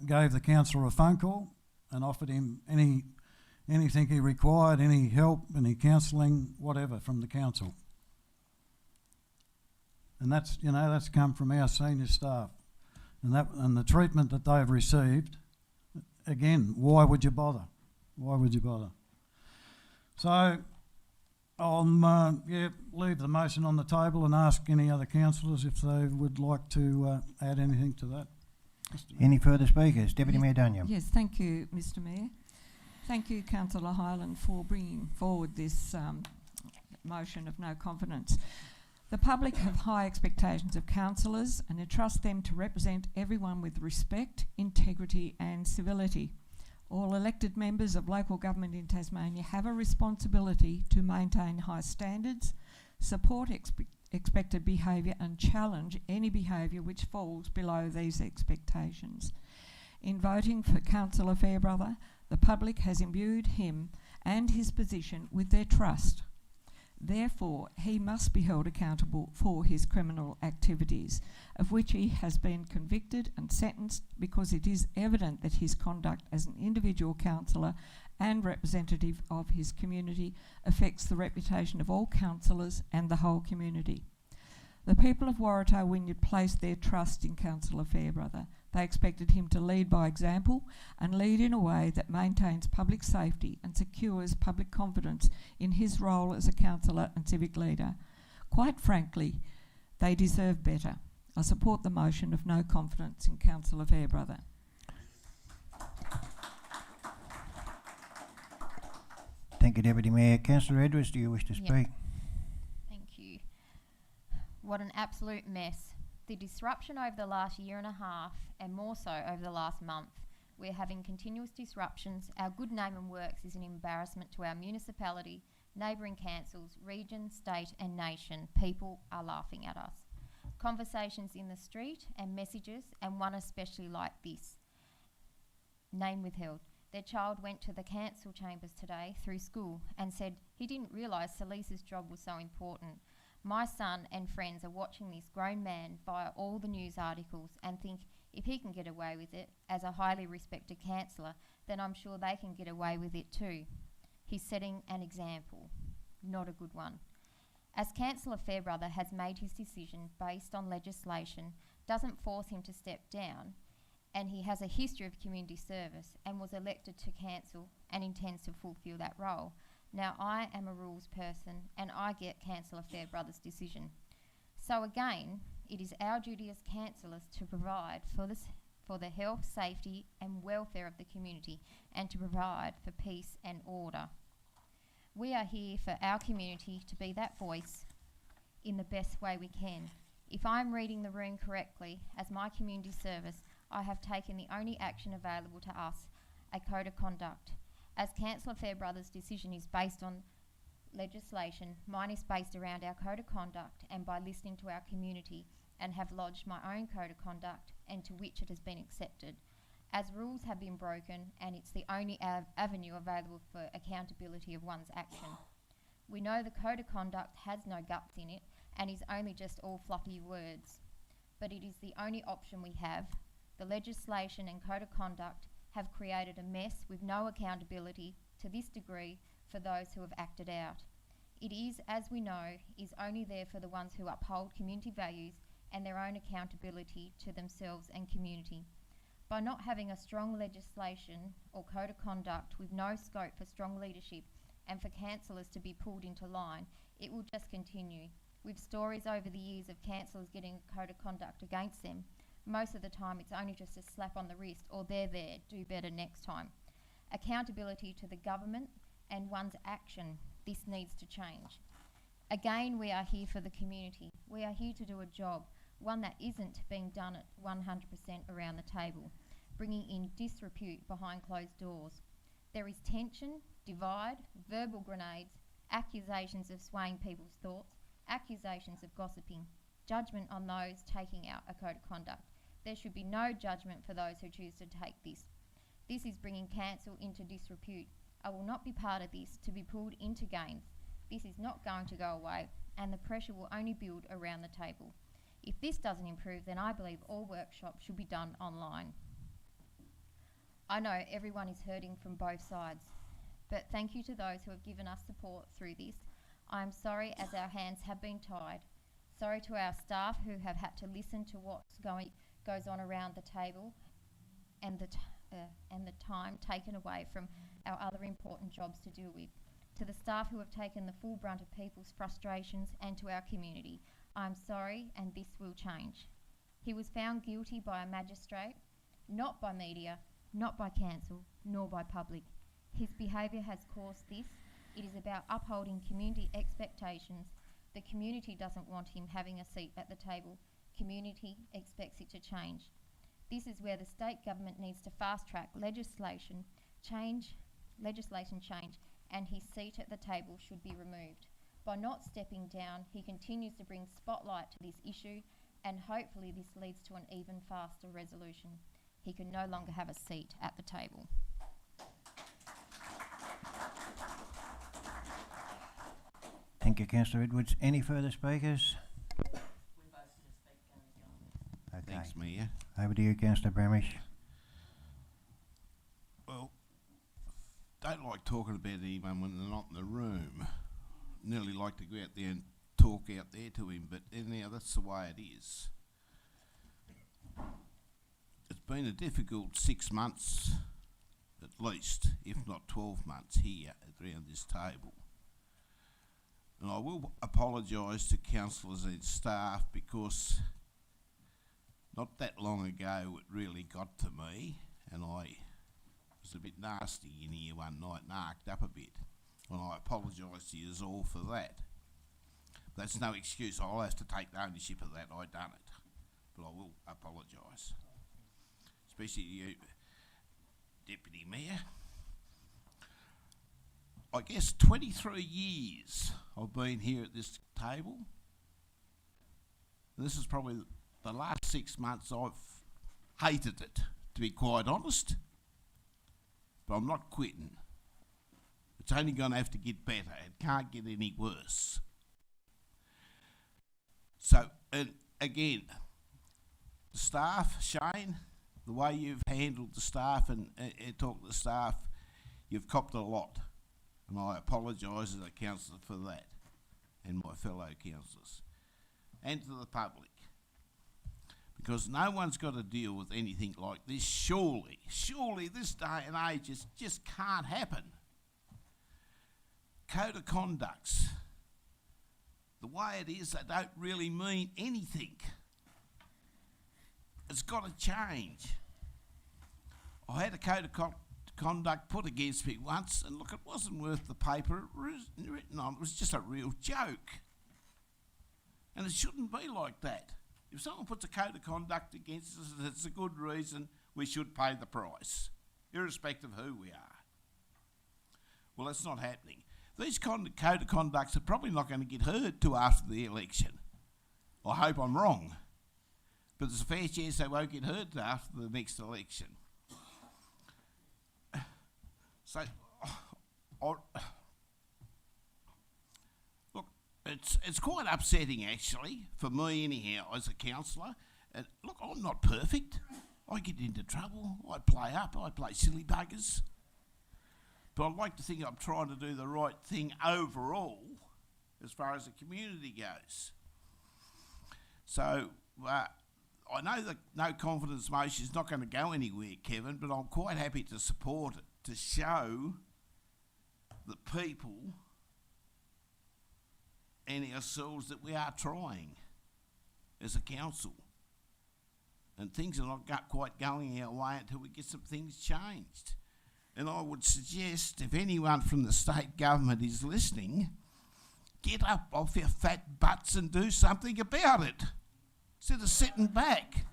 gave the councillor a phone call and offered him anything he required, any help, any counselling, whatever, from the council. And that's, you know, that's come from our senior staff. And the treatment that they've received, again, why would you bother? Why would you bother? So Leave the motion on the table and ask any other councillors if they would like to add anything to that. Any further speakers? Deputy Mayor Dunyam. Yes, thank you, Mr Mayor. Thank you, Councillor Hyland, for bringing forward this motion of no confidence. The public have high expectations of councillors and entrust them to represent everyone with respect, integrity and civility. All elected members of local government in Tasmania have a responsibility to maintain high standards, support expected behaviour and challenge any behaviour which falls below these expectations. In voting for Councillor Fairbrother, the public has imbued him and his position with their trust. Therefore, he must be held accountable for his criminal activities, of which he has been convicted and sentenced because it is evident that his conduct as an individual councillor and representative of his community affects the reputation of all councillors and the whole community. The people of Waratah Wynyard placed their trust in Councillor Fairbrother. They expected him to lead by example and lead in a way that maintains public safety and secures public confidence in his role as a councillor and civic leader. Quite frankly, they deserve better. I support the motion of no confidence in Councillor Fairbrother. Thank you, Deputy Mayor. Councillor Edwards, do you wish to speak? Thank you. What an absolute mess. The disruption over the last year and a half, and more so over the last month. We're having continuous disruptions. Our good name and works is an embarrassment to our municipality, neighbouring councils, region, state and nation. People are laughing at us. Conversations in the street and messages, and one especially like this. Name withheld. Their child went to the council chambers today through school and said he didn't realise Salisa's job was so important. My son and friends are watching this grown man via all the news articles and think if he can get away with it as a highly respected councillor, then I'm sure they can get away with it too. He's setting an example, not a good one. As Councillor Fairbrother has made his decision based on legislation, doesn't force him to step down, and he has a history of community service and was elected to council and intends to fulfil that role. Now, I am a rules person and I get Councillor Fairbrother's decision. So again, it is our duty as councillors to provide for the health, safety and welfare of the community and to provide for peace and order. We are here for our community to be that voice in the best way we can. If I'm reading the room correctly, as my community service, I have taken the only action available to us, a code of conduct. As Councillor Fairbrother's decision is based on legislation, mine is based around our code of conduct and by listening to our community, and have lodged my own code of conduct and to which it has been accepted. As rules have been broken and it's the only avenue available for accountability of one's action. We know the code of conduct has no guts in it and is only just all fluffy words, but it is the only option we have. The legislation and code of conduct have created a mess with no accountability to this degree for those who have acted out. It is, as we know, is only there for the ones who uphold community values and their own accountability to themselves and community. By not having a strong legislation or code of conduct with no scope for strong leadership and for councillors to be pulled into line, it will just continue. With stories over the years of councillors getting a code of conduct against them, most of the time it's only just a slap on the wrist or they're there, do better next time. Accountability to the government and one's action, this needs to change. Again, we are here for the community. We are here to do a job, one that isn't being done at 100% around the table, bringing in disrepute behind closed doors. There is tension, divide, verbal grenades, accusations of swaying people's thoughts, accusations of gossiping, judgment on those taking out a code of conduct. There should be no judgment for those who choose to take this. This is bringing council into disrepute. I will not be part of this to be pulled into games. This is not going to go away and the pressure will only build around the table. If this doesn't improve, then I believe all workshops should be done online. I know everyone is hurting from both sides, but thank you to those who have given us support through this. I am sorry as our hands have been tied. Sorry to our staff who have had to listen to what goes on around the table and the time taken away from our other important jobs to deal with. To the staff who have taken the full brunt of people's frustrations and to our community, I am sorry and this will change. He was found guilty by a magistrate, not by media, not by council, nor by public. His behaviour has caused this. It is about upholding community expectations. The community doesn't want him having a seat at the table. Community expects it to change. This is where the state government needs to fast-track legislation change, and his seat at the table should be removed. By not stepping down, he continues to bring spotlight to this issue, and hopefully this leads to an even faster resolution. He can no longer have a seat at the table. Thank you, Councillor Edwards. Any further speakers? Okay. Thanks, Mayor. Over to you, Councillor Bramish. Well, don't like talking about anyone when they're not in the room. Nearly like to go out there and talk out there to him, but anyhow, that's the way it is. It's been a difficult 6 months, at least, if not 12 months here around this table. And I will apologise to councillors and staff because not that long ago it really got to me, and I was a bit nasty in here one night and arced up a bit. And I apologise to you all for that. That's no excuse. I'll have to take the ownership of that. I done it. But I will apologise. Especially to you, Deputy Mayor. I guess 23 years I've been here at this table. This is probably the last 6 months I've hated it, to be quite honest. But I'm not quitting. It's only going to have to get better. It can't get any worse. So, and again, the staff, Shane, the way you've handled the staff and talked to the staff, you've copped a lot. And I apologise as a councillor for that, and my fellow councillors, and to the public. Because no one's got to deal with anything like this. Surely this day and age just can't happen. Code of conducts, the way it is, they don't really mean anything. It's got to change. I had a code of conduct put against me once, and look, it wasn't worth the paper it was written on. It was just a real joke. And it shouldn't be like that. If someone puts a code of conduct against us, it's a good reason we should pay the price, irrespective of who we are. Well, that's not happening. These code of conducts are probably not going to get heard till after the election. I hope I'm wrong. But there's a fair chance they won't get heard till after the next election. So, look, it's quite upsetting actually, for me anyhow, as a councillor. And look, I'm not perfect. I get into trouble, I play up, I play silly buggers. But I'd like to think I'm trying to do the right thing overall, as far as the community goes. So, I know that no confidence motion is not going to go anywhere, Kevin, but I'm quite happy to support it, to show the people and ourselves that we are trying as a council. And things are not quite going our way until we get some things changed. And I would suggest, if anyone from the state government is listening, get up off your fat butts and do something about it, instead of sitting back.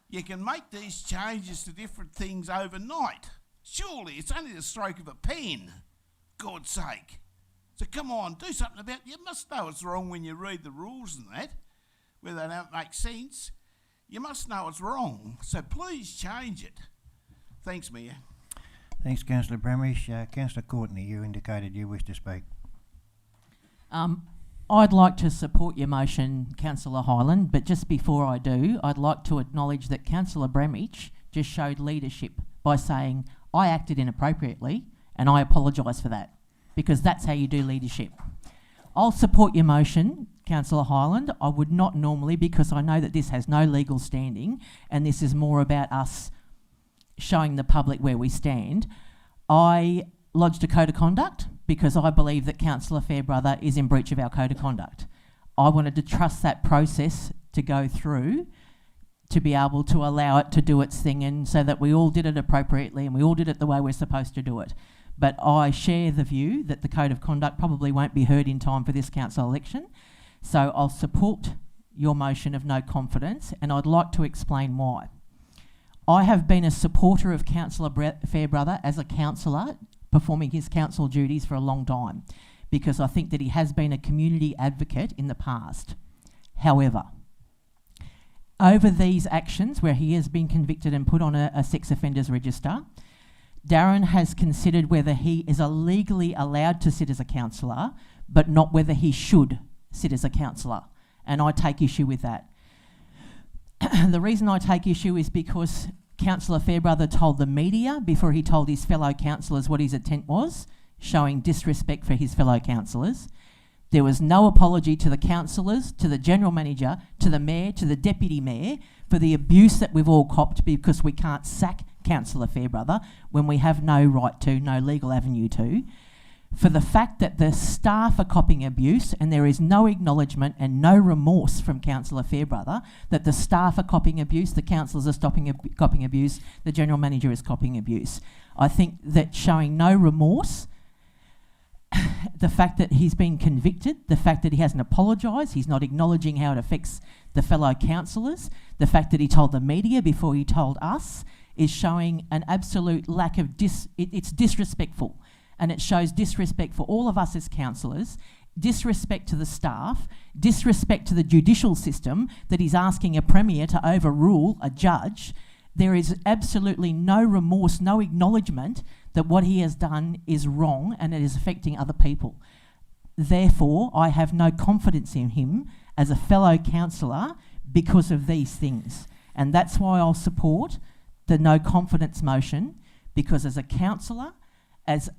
You can make these changes to different things overnight. Surely, it's only the stroke of a pen, God's sake. So come on, do something about it. You must know it's wrong when you read the rules and that, where they don't make sense. You must know it's wrong, so please change it. Thanks, Mayor. Thanks, Councillor Bramish. Councillor Courtney, you indicated you wish to speak. I'd like to support your motion, Councillor Hyland, but just before I do, I'd like to acknowledge that Councillor Bramish just showed leadership by saying, I acted inappropriately and I apologise for that, because that's how you do leadership. I'll support your motion, Councillor Hyland. I would not normally, because I know that this has no legal standing and this is more about us showing the public where we stand. I lodged a code of conduct because I believe that Councillor Fairbrother is in breach of our code of conduct. I wanted to trust that process to go through to be able to allow it to do its thing, and so that we all did it appropriately and we all did it the way we're supposed to do it. But I share the view that the code of conduct probably won't be heard in time for this council election. So I'll support your motion of no confidence, and I'd like to explain why. I have been a supporter of Councillor Fairbrother as a councillor performing his council duties for a long time, because I think that he has been a community advocate in the past. However, over these actions where he has been convicted and put on a sex offenders register, Darren has considered whether he is legally allowed to sit as a councillor, but not whether he should sit as a councillor. And I take issue with that. The reason I take issue is because Councillor Fairbrother told the media before he told his fellow councillors what his intent was, showing disrespect for his fellow councillors. There was no apology to the councillors, to the general manager, to the mayor, to the deputy mayor for the abuse that we've all copped, because we can't sack Councillor Fairbrother when we have no right to, no legal avenue to. For the fact that the staff are copping abuse and there is no acknowledgement and no remorse from Councillor Fairbrother that the staff are copping abuse, the councillors are copping abuse, the general manager is copping abuse. I think that showing no remorse, the fact that he's been convicted, the fact that he hasn't apologised, he's not acknowledging how it affects the fellow councillors, the fact that he told the media before he told us, is showing an absolute lack of it's disrespectful. And it shows disrespect for all of us as councillors, disrespect to the staff, disrespect to the judicial system that he's asking a premier to overrule a judge. There is absolutely no remorse, no acknowledgement that what he has done is wrong and it is affecting other people. Therefore, I have no confidence in him as a fellow councillor because of these things. And that's why I'll support the no confidence motion, because as a councillor, as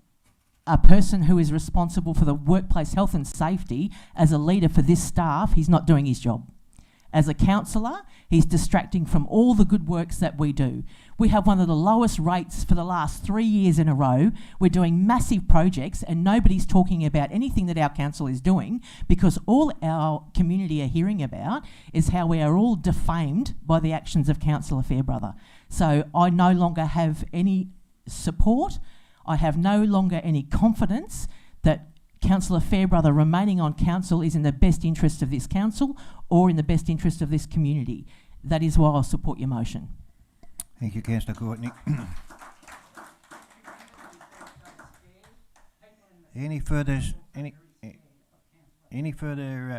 a person who is responsible for the workplace health and safety, as a leader for this staff, he's not doing his job. As a councillor, he's distracting from all the good works that we do. We have one of the lowest rates for the last 3 years in a row. We're doing massive projects and nobody's talking about anything that our council is doing, because all our community are hearing about is how we are all defamed by the actions of Councillor Fairbrother. So I no longer have any support. I have no longer any confidence that Councillor Fairbrother remaining on council is in the best interest of this council or in the best interest of this community. That is why I'll support your motion. Thank you, Councillor Courtney. Any further?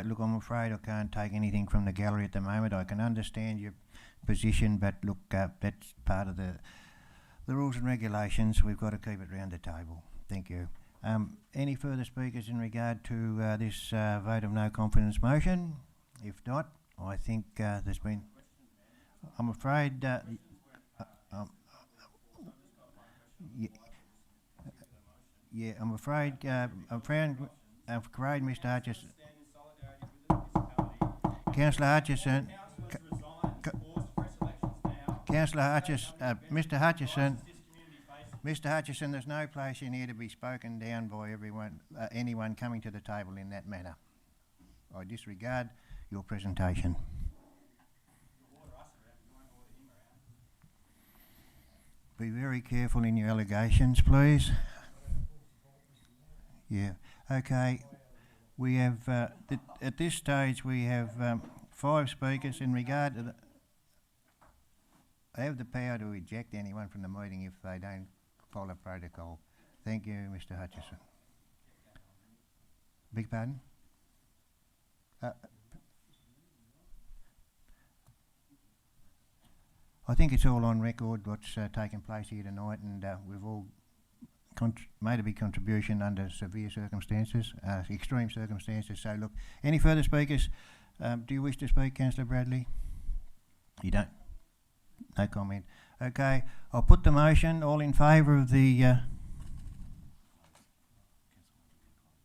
Look, I'm afraid I can't take anything from the gallery at the moment. I can understand your position, but look, that's part of the rules and regulations. We've got to keep it round the table. Thank you. Any further speakers in regard to this vote of no confidence motion? If not, I think there's been... I'm afraid... I'm afraid Mr Hutchison... Councillor Hutchison... Councillor Hutchison... Mr Hutchison, there's no place in here to be spoken down by anyone coming to the table in that manner. I disregard your presentation. Be very careful in your allegations, please. Yeah. Okay. We have, at this stage, we have 5 speakers in regard to the... I have the power to eject anyone from the meeting if they don't follow protocol. Thank you, Mr Hutchison. Beg pardon? I think it's all on record what's taken place here tonight, and we've all made a big contribution under severe circumstances, extreme circumstances. So look, any further speakers? Do you wish to speak, Councillor Bradley? You don't? No comment. Okay, I'll put the motion. All in favour of the...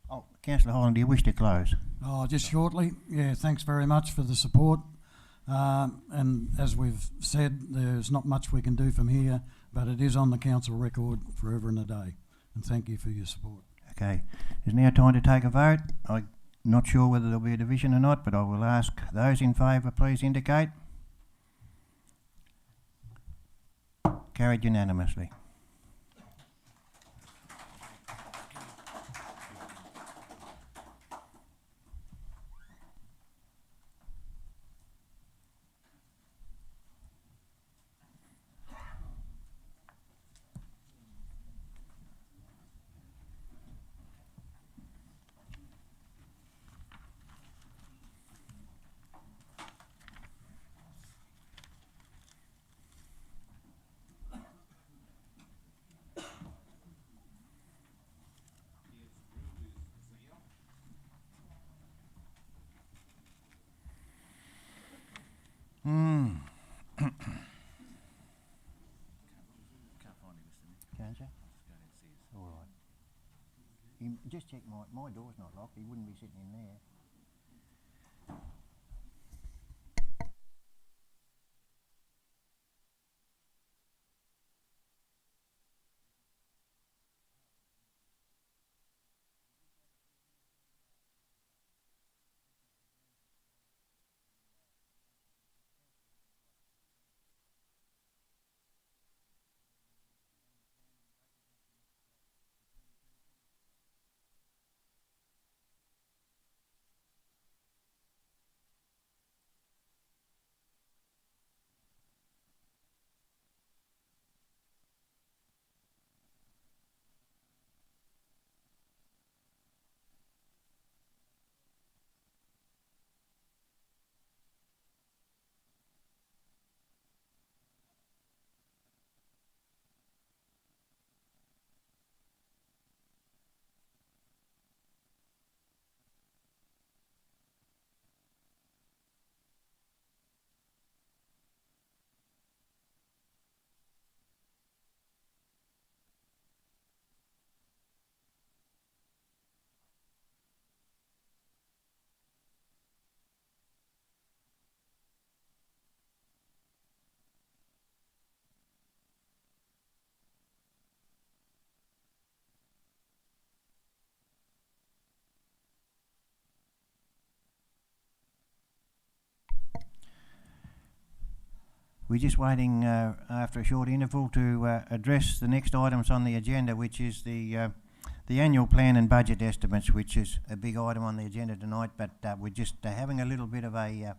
Oh, Councillor Holland, do you wish to close? Oh, just shortly. Yeah, thanks very much for the support. And as we've said, there's not much we can do from here, but it is on the council record forever and a day. And thank you for your support. Okay. It's now time to take a vote. I'm not sure whether there'll be a division or not, but I will ask those in favour, please indicate. Carried unanimously. Can't you? All right. Just check my door's not locked. He wouldn't be sitting in there. We're just waiting after a short interval to address the next items on the agenda, which is the annual plan and budget estimates, which is a big item on the agenda tonight. But we're just having a little bit of a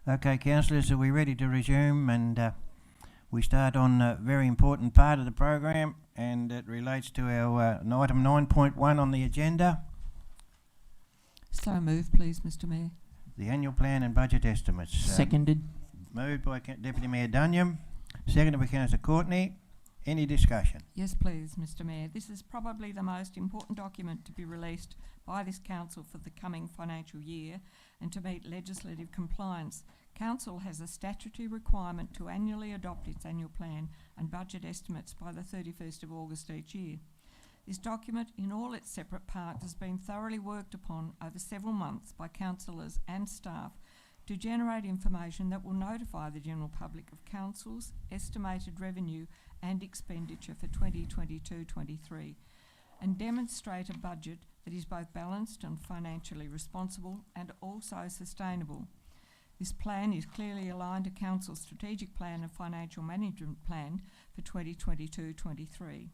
Okay, councillors, are we ready to resume? And we start on a very important part of the program, and it relates to our item 9.1 on the agenda, So moved, please, Mr Mayor. the annual plan and budget estimates. Seconded. Moved by Deputy Mayor Dunyam, seconded by Councillor Courtney. Any discussion? Yes, please, Mr Mayor. This is probably the most important document to be released by this council for the coming financial year, and to meet legislative compliance. Council has a statutory requirement to annually adopt its annual plan and budget estimates by the 31st of August each year. This document, in all its separate parts, has been thoroughly worked upon over several months by councillors and staff to generate information that will notify the general public of council's estimated revenue and expenditure for 2022-23, and demonstrate a budget that is both balanced and financially responsible and also sustainable. This plan is clearly aligned to Council's strategic plan and financial management plan for 2022-23.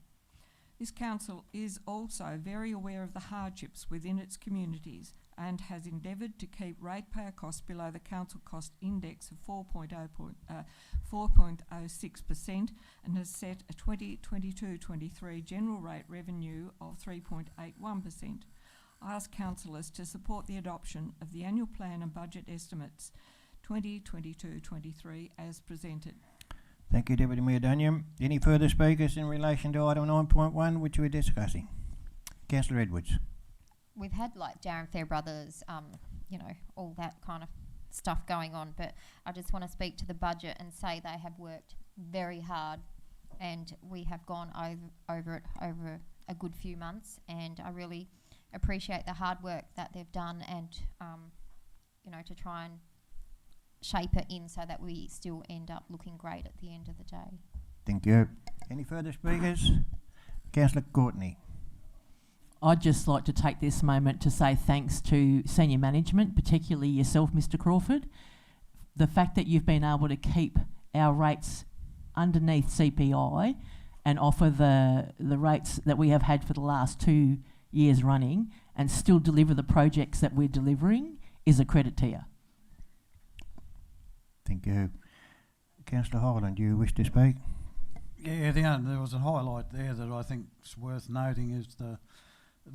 This council is also very aware of the hardships within its communities and has endeavoured to keep ratepayer costs below the council cost index of 4.06% and has set a 2022-23 general rate revenue of 3.81%. I ask councillors to support the adoption of the annual plan and budget estimates 2022-23 as presented. Thank you, Deputy Mayor Dunyam. Any further speakers in relation to item 9.1, which we're discussing? Councillor Edwards. We've had like Darren Fairbrother's, you know, all that kind of stuff going on, but I just want to speak to the budget and say they have worked very hard, and we have gone over it over a good few months, and I really appreciate the hard work that they've done, and you know, to try and shape it in so that we still end up looking great at the end of the day. Thank you. Any further speakers? Councillor Courtney. I'd just like to take this moment to say thanks to senior management, particularly yourself, Mr Crawford. The fact that you've been able to keep our rates underneath CPI and offer the rates that we have had for the last 2 years running and still deliver the projects that we're delivering is a credit to you. Thank you. Councillor Hyland, do you wish to speak? Yeah, there was a highlight there that I think is worth noting is the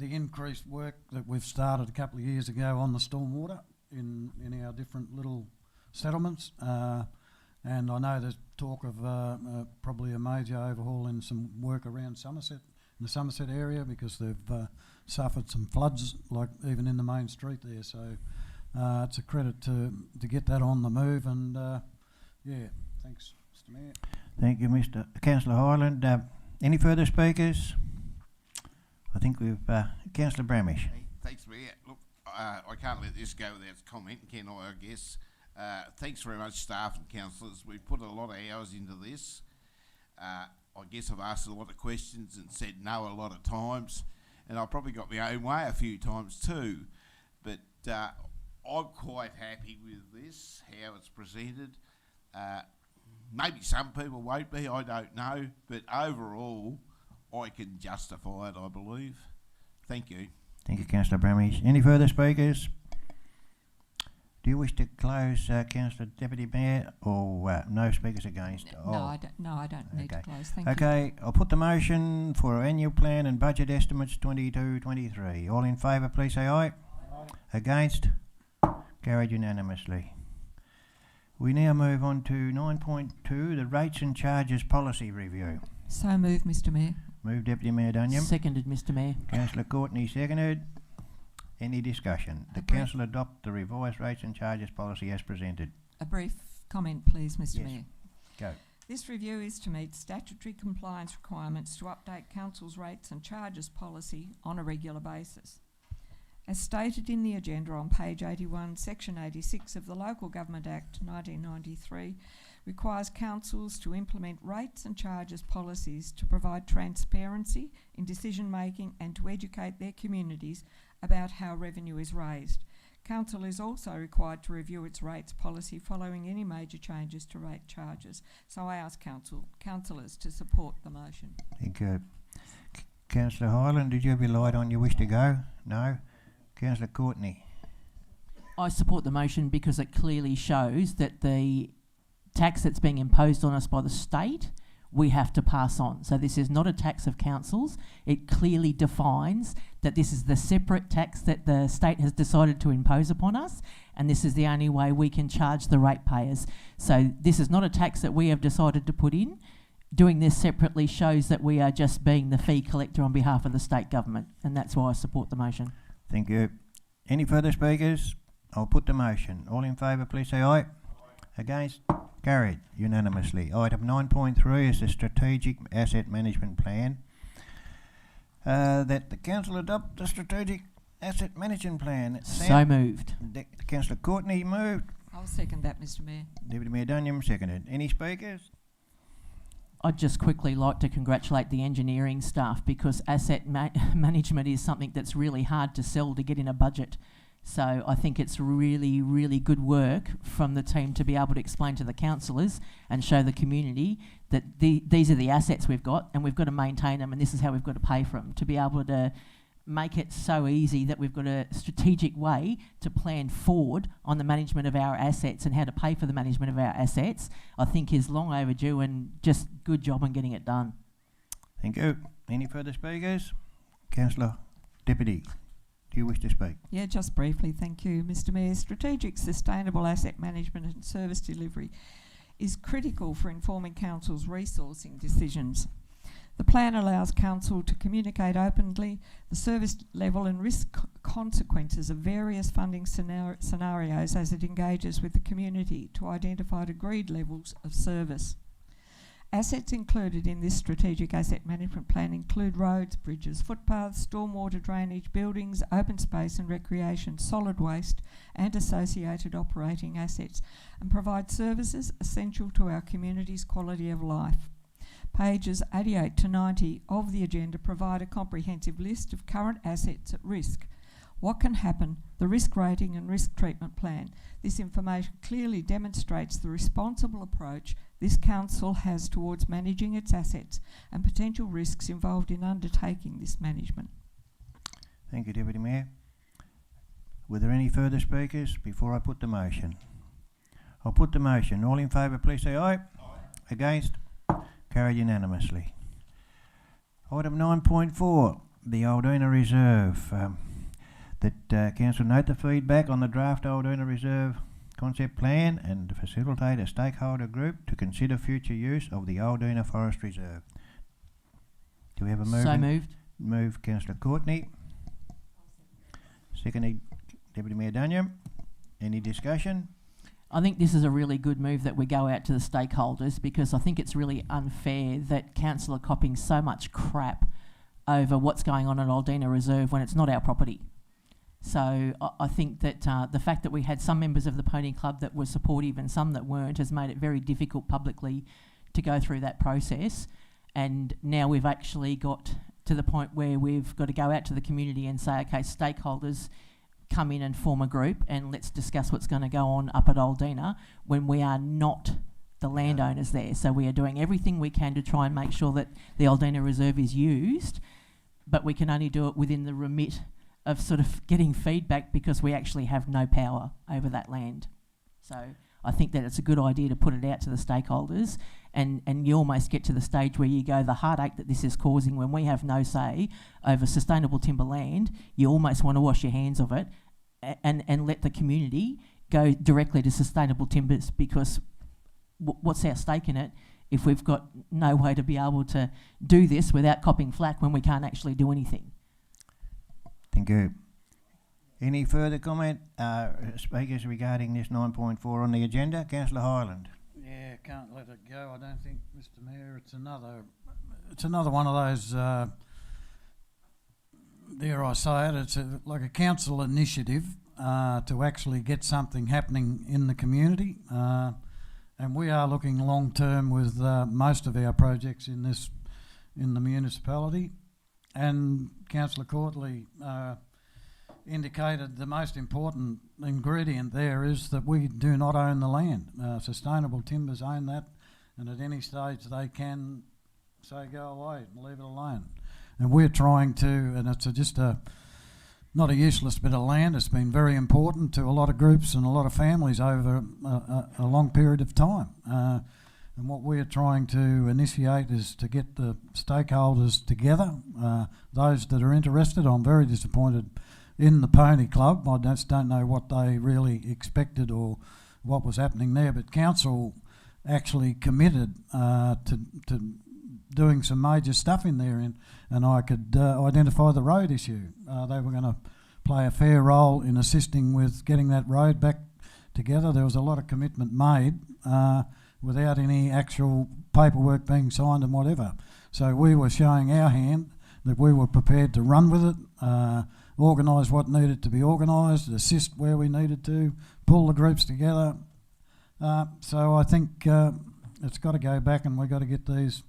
increased work that we've started a couple of years ago on the stormwater in our different little settlements. And I know there's talk of probably a major overhaul in some work around Somerset, in the Somerset area, because they've suffered some floods, like even in the main street there. So it's a credit to get that on the move, and yeah, thanks, Mr Mayor. Thank you, Mr. Councillor Hyland. Any further speakers? I think we've Councillor Bramish. Hey, thanks, Mayor. Look, I can't let this go without comment, can I guess. Thanks very much, staff and councillors. We've put a lot of hours into this. I guess I've asked a lot of questions and said no a lot of times, and I've probably got my own way a few times too. But I'm quite happy with this, how it's presented. Maybe some people won't be, I don't know, but overall I can justify it, I believe. Thank you. Thank you, Councillor Bramish. Any further speakers? Do you wish to close, Councillor Deputy Mayor, or no speakers against? No, I don't need to close. Thank you. Okay, I'll put the motion for our annual plan and budget estimates 22-23. All in favour, please say aye. Aye. Against? Carried unanimously. We now move on to 9.2, the rates and charges policy review. So moved, Mr Mayor. Moved, Deputy Mayor Dunyam. Seconded, Mr Mayor. Councillor Courtney seconded. Any discussion? The council adopt the revised rates and charges policy as presented. A brief comment, please, Mr Mayor. Go. This review is to meet statutory compliance requirements to update council's rates and charges policy on a regular basis. As stated in the agenda on page 81, section 86 of the Local Government Act 1993 requires councils to implement rates and charges policies to provide transparency in decision making and to educate their communities about how revenue is raised. Council is also required to review its rates policy following any major changes to rate charges. So I ask councillors to support the motion. Thank you. Councillor Hyland, did you have your light on? You wish to go? No? Councillor Courtney. I support the motion because it clearly shows that the tax that's being imposed on us by the state, we have to pass on. So this is not a tax of councils. It clearly defines that this is the separate tax that the state has decided to impose upon us, and this is the only way we can charge the ratepayers. So this is not a tax that we have decided to put in. Doing this separately shows that we are just being the fee collector on behalf of the state government, and that's why I support the motion. Thank you. Any further speakers? I'll put the motion. All in favour, please say aye. Against? Carried unanimously. Item 9.3 is the Strategic Asset Management Plan. That the council adopt the Strategic Asset Management Plan. So moved. Councillor Courtney moved. I'll second that, Mr Mayor. Deputy Mayor Dunyam seconded. Any speakers? I'd just quickly like to congratulate the engineering staff because asset management is something that's really hard to sell to get in a budget. So I think it's really, really good work from the team to be able to explain to the councillors and show the community that these are the assets we've got and we've got to maintain them and this is how we've got to pay for them. To be able to make it so easy that we've got a strategic way to plan forward on the management of our assets and how to pay for the management of our assets, I think is long overdue and just good job on getting it done. Thank you. Any further speakers? Councillor Deputy, do you wish to speak? Yeah, just briefly, thank you, Mr Mayor. Strategic sustainable asset management and service delivery is critical for informing council's resourcing decisions. The plan allows council to communicate openly the service level and risk consequences of various funding scenarios as it engages with the community to identify agreed levels of service. Assets included in this strategic asset management plan include roads, bridges, footpaths, stormwater drainage, buildings, open space and recreation, solid waste and associated operating assets, and provide services essential to our community's quality of life. Pages 88 to 90 of the agenda provide a comprehensive list of current assets at risk. What can happen, the risk rating and risk treatment plan. This information clearly demonstrates the responsible approach this council has towards managing its assets and potential risks involved in undertaking this management. Thank you, Deputy Mayor. Were there any further speakers before I put the motion? I'll put the motion. All in favour, please say aye. Aye. Against? Carried unanimously. Item 9.4, the Aldena Reserve. That council note the feedback on the draft Aldena Reserve concept plan and to facilitate a stakeholder group to consider future use of the Aldena Forest Reserve. Do we have a move? So moved. Move Councillor Courtney. Seconded Deputy Mayor Dunyam. Any discussion? I think this is a really good move that we go out to the stakeholders because I think it's really unfair that council are copping so much crap over what's going on at Aldena Reserve when it's not our property. So I think that the fact that we had some members of the Pony Club that were supportive and some that weren't has made it very difficult publicly to go through that process. And now we've actually got to the point where we've got to go out to the community and say, okay, stakeholders, come in and form a group and let's discuss what's going to go on up at Aldena when we are not the landowners there. So we are doing everything we can to try and make sure that the Aldena Reserve is used, but we can only do it within the remit of sort of getting feedback because we actually have no power over that land. So I think that it's a good idea to put it out to the stakeholders and you almost get to the stage where you go, the heartache that this is causing when we have no say over sustainable timber land, you almost want to wash your hands of it and let the community go directly to sustainable timbers because what's our stake in it if we've got no way to be able to do this without copping flack when we can't actually do anything? Thank you. Any further comment, speakers regarding this 9.4 on the agenda? Councillor Hyland. Yeah, can't let it go. I don't think, Mr Mayor, it's another one of those, dare I say it, it's like a council initiative to actually get something happening in the community. And we are looking long term with most of our projects in the municipality. And Councillor Courtley indicated the most important ingredient there is that we do not own the land. Sustainable Timbers own that, and at any stage they can say go away and leave it alone. And we're trying to, and it's just a not a useless bit of land. It's been very important to a lot of groups and a lot of families over a long period of time. And what we're trying to initiate is to get the stakeholders together, those that are interested. I'm very disappointed in the Pony Club. I just don't know what they really expected or what was happening there, but council actually committed to doing some major stuff in there, and I could identify the road issue. They were going to play a fair role in assisting with getting that road back together. There was a lot of commitment made without any actual paperwork being signed and whatever. So we were showing our hand that we were prepared to run with it, organise what needed to be organised, assist where we needed to, pull the groups together. So I think it's got to go back, and we've got to get these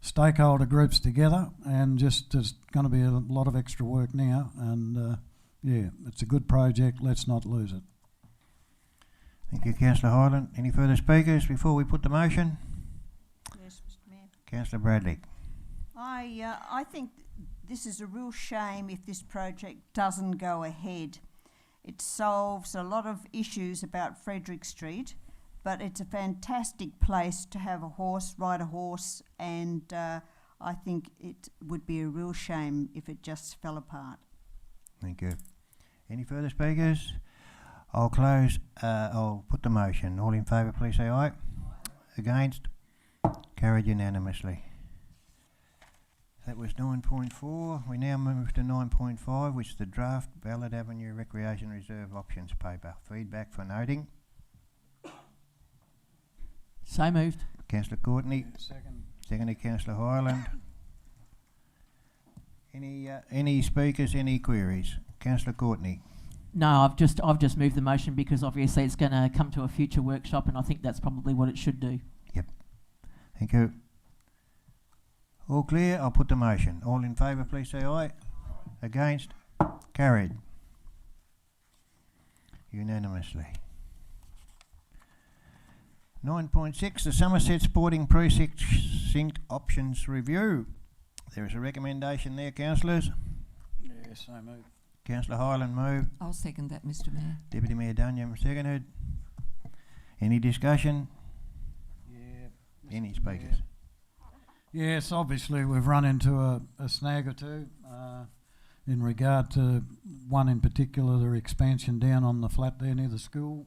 stakeholder groups together, and just there's going to be a lot of extra work now, and yeah, it's a good project. Let's not lose it. Thank you, Councillor Hyland. Any further speakers before we put the motion? Yes, Mr. Mayor. Councillor Bradley. I think this is a real shame if this project doesn't go ahead. It solves a lot of issues about Frederick Street, but it's a fantastic place to have a horse, ride a horse, and I think it would be a real shame if it just fell apart. Thank you. Any further speakers? I'll put the motion. All in favour, please say aye. Against? Carried unanimously. That was 9.4. We now move to 9.5, which is the draft Ballard Avenue Recreation Reserve options paper. Feedback for noting. So moved. Councillor Courtney. Second. Seconded Councillor Hyland. Any speakers, any queries? Councillor Courtney. No, I've just moved the motion because obviously it's going to come to a future workshop, and I think that's probably what it should do. Yep. Thank you. All clear? I'll put the motion. All in favour, please say aye. Against? Carried. Unanimously. 9.6, the Somerset Sporting Precinct Options Review. There is a recommendation there, councillors. Yes, I move. Councillor Hyland moved. I'll second that, Mr. Mayor. Deputy Mayor Dunyam seconded. Any discussion? Yeah. Any speakers? Yes, obviously we've run into a snag or two in regard to one in particular, the expansion down on the flat there near the school,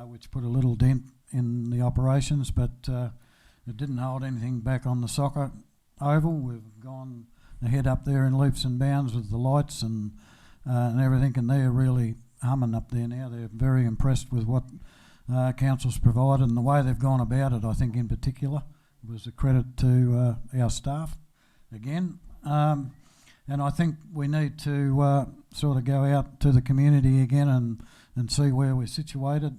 which put a little dent in the operations, but it didn't hold anything back on the soccer oval. We've gone ahead up there in leaps and bounds with the lights and everything, and they're really humming up there now. They're very impressed with what council's provided and the way they've gone about it. I think in particular was a credit to our staff again, and I think we need to sort of go out to the community again and see where we're situated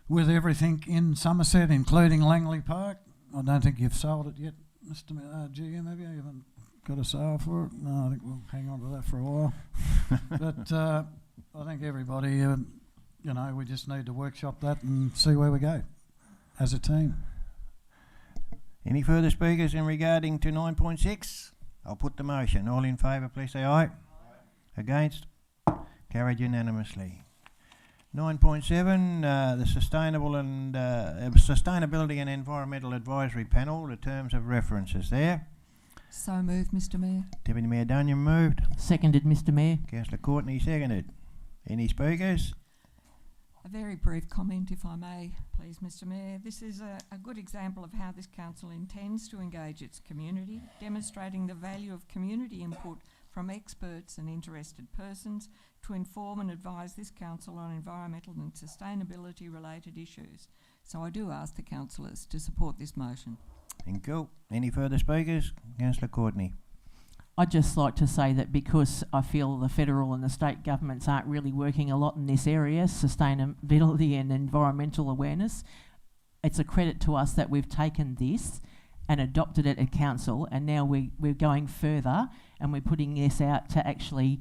with everything in Somerset, including Langley Park. I don't think you've sold it yet, Mr. GM, have you? You haven't got a sale for it? No, I think we'll hang on to that for a while. But I think everybody, you know, we just need to workshop that and see where we go as a team. Any further speakers in regarding to 9.6? I'll put the motion. All in favour, please say aye. Against? Carried unanimously. 9.7, the Sustainability and Environmental Advisory Panel, the terms of references there. So moved, Mr. Mayor. Deputy Mayor Dunyam moved. Seconded, Mr. Mayor. Councillor Courtney seconded. Any speakers? A very brief comment, if I may, please, Mr. Mayor. This is a good example of how this council intends to engage its community, demonstrating the value of community input from experts and interested persons to inform and advise this council on environmental and sustainability related issues. So I do ask the councillors to support this motion. Thank you. Any further speakers? Councillor Courtney. I'd just like to say that because I feel the federal and the state governments aren't really working a lot in this area, sustainability and environmental awareness, it's a credit to us that we've taken this and adopted it at council, and now we're going further and we're putting this out to actually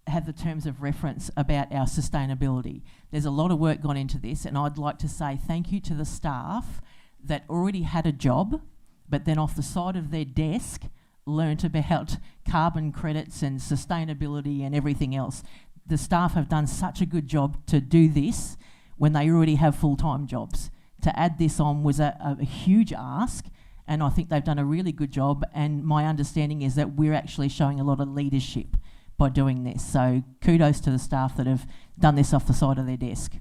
have the terms of reference about our sustainability. There's a lot of work gone into this, and I'd like to say thank you to the staff that already had a job, but then off the side of their desk learnt about carbon credits and sustainability and everything else. The staff have done such a good job to do this when they already have full-time jobs. To add this on was a huge ask, and I think they've done a really good job, and my understanding is that we're actually showing a lot of leadership by doing this. So kudos to the staff that have done this off the side of their desk.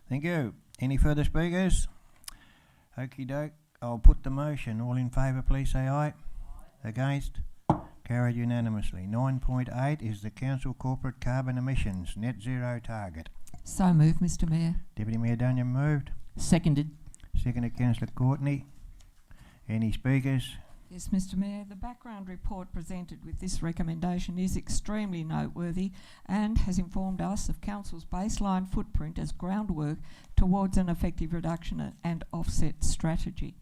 Thank you. Any further speakers? Okie doke. I'll put the motion. All in favour, please say aye. Against? Carried unanimously. 9.8 is the council corporate carbon emissions net zero target. So moved, Mr Mayor. Deputy Mayor Dunyan moved. Seconded. Seconded Councillor Courtney. Any speakers? Yes, Mr Mayor, the background report presented with this recommendation is extremely noteworthy and has informed us of Council's baseline footprint as groundwork towards an effective reduction and offset strategy.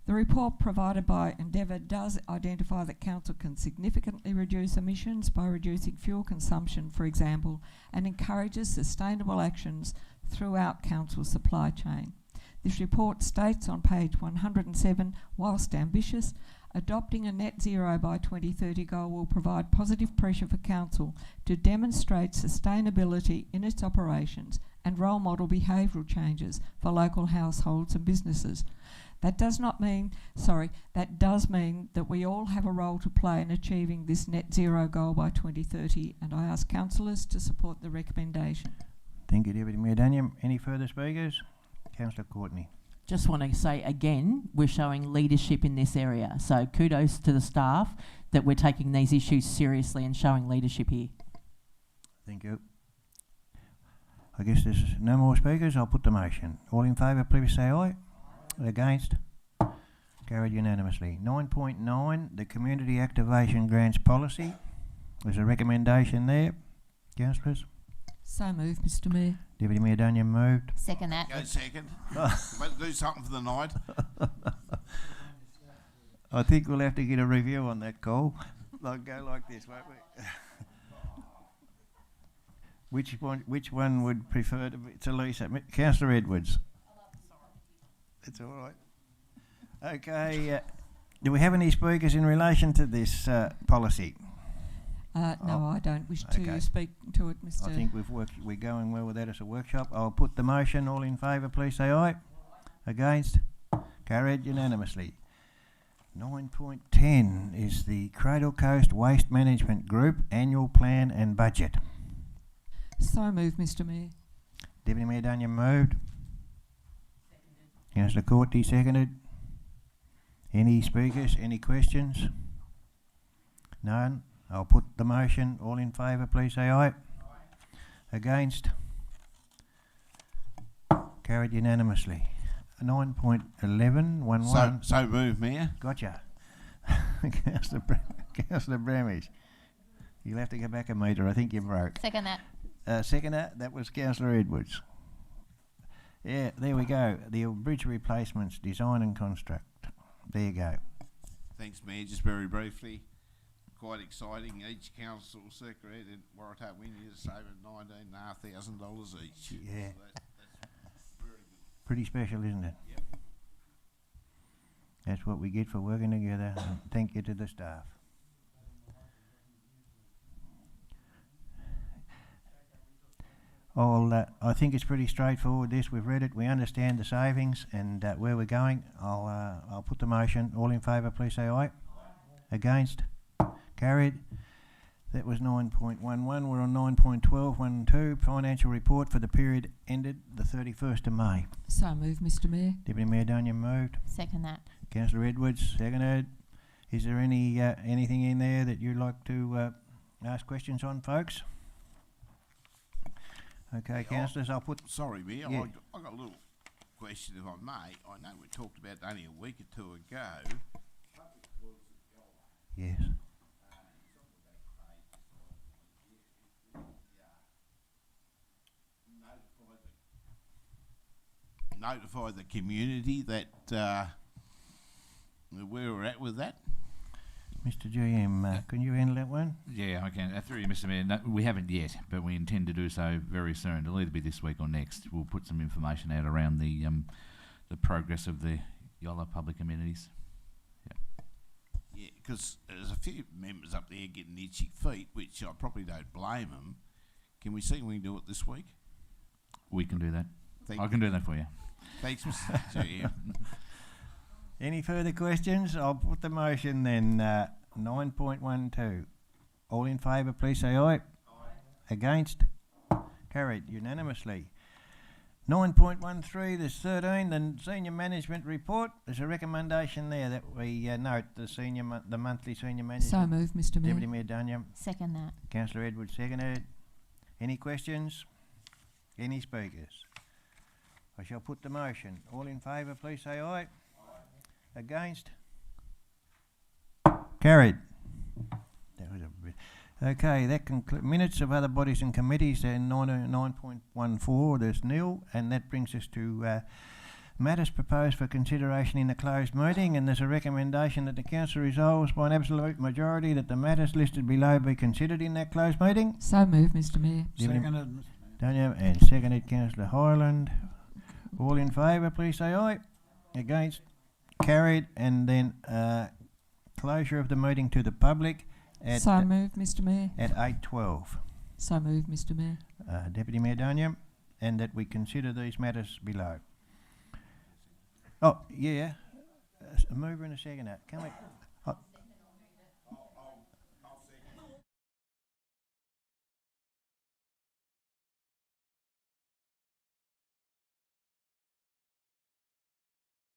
The report provided by Endeavour does identify that Council can significantly reduce emissions by reducing fuel consumption, for example, and encourages sustainable actions throughout Council's supply chain. This report states on page 107, whilst ambitious, adopting a net zero by 2030 goal will provide positive pressure for Council to demonstrate sustainability in its operations and role model behavioural changes for local households and businesses. That does mean that we all have a role to play in achieving this net zero goal by 2030, and I ask councillors to support the recommendation. Thank you, Deputy Mayor Dunyan. Any further speakers? Councillor Courtney. Just want to say again, we're showing leadership in this area. So kudos to the staff that we're taking these issues seriously and showing leadership here. Thank you. I guess there's no more speakers. I'll put the motion. All in favour, please say aye. Against? Carried unanimously. 9.9, the Community Activation Grants Policy. There's a recommendation there. Councillors? So moved, Mr Mayor. Deputy Mayor Dunyan moved. Second that. Go second. Better do something for the night. I think we'll have to get a review on that call. They'll go like this, won't we? Which one would prefer to Lisa? Councillor Edwards. That's all right. Okay. Do we have any speakers in relation to this policy? No, I don't wish to speak to it, Mr. I think we're going well with that as a workshop. I'll put the motion. All in favour, please say aye. Against? Carried unanimously. 9.10 is the Cradle Coast Waste Management Group Annual Plan and Budget. So moved, Mr Mayor. Deputy Mayor Dunyan moved. Councillor Courtney seconded. Any speakers? Any questions? None. I'll put the motion. All in favour, please say aye. Against? Carried unanimously. 9.11. So move, Mayor. Gotcha. Councillor Bramish. You'll have to go back a metre. I think you broke. Second that. Seconder, that was Councillor Edwards. Yeah, there we go. The bridge replacements, design and construct. There you go. Thanks, Mayor. Just very briefly, quite exciting. Each council secretary in Waratah Wynyard is saving $19,500 each. Yeah. So that's very good. Pretty special, isn't it? Yep. That's what we get for working together. And thank you to the staff. I think it's pretty straightforward. This we've read it. We understand the savings and where we're going. I'll put the motion. All in favour, please say aye. Against? Carried. That was 9.11. We're on 9.12. Financial report for the period ended the 31st of May. So moved, Mr Mayor. Deputy Mayor Dunyan moved. Second that. Councillor Edwards seconded. Is there anything in there that you'd like to ask questions on, folks? Okay, councillors, I'll put... Sorry, Mayor, yeah. I got a little question, if I may. I know we talked about it only a week or two ago. Yes. Notify the community that where we're at with that. Mr GM, can you handle that one? Yeah, I can. Through you, Mr Mayor. No, we haven't yet, but we intend to do so very soon. It'll either be this week or next. We'll put some information out around the progress of the Yolla public amenities. Yeah, because there's a few members up there getting itchy feet, which I probably don't blame them. Can we see when we do it this week? We can do that. Thank I can do that for you. Thanks, Mr. Chair. Any further questions? I'll put the motion then. 9.12. All in favour, please say aye. Aye. Against? Carried unanimously. 9.13, there's 13, the senior management report. There's a recommendation there that we note the monthly senior management. So moved, Mr. Mayor. Deputy Mayor Dunyam. Second that. Councillor Edwards seconded. Any questions? Any speakers? I shall put the motion. All in favour, please say aye. Aye. Against? Carried. That was a bit. Okay, that concludes minutes of other bodies and committees. In 9.14, there's nil, and that brings us to matters proposed for consideration in a closed meeting, and there's a recommendation that the council resolves by an absolute majority that the matters listed below be considered in that closed meeting. So moved, Mr. Mayor. Seconded. Dunyam, and seconded Councillor Hyland. All in favour, please say aye. Against? Carried. And then closure of the meeting to the public at So moved, Mr. Mayor. at 8:12. So moved, Mr. Mayor. Deputy Mayor Dunyam, and that we consider these matters below. Oh, yeah. A mover and a seconder. Can we?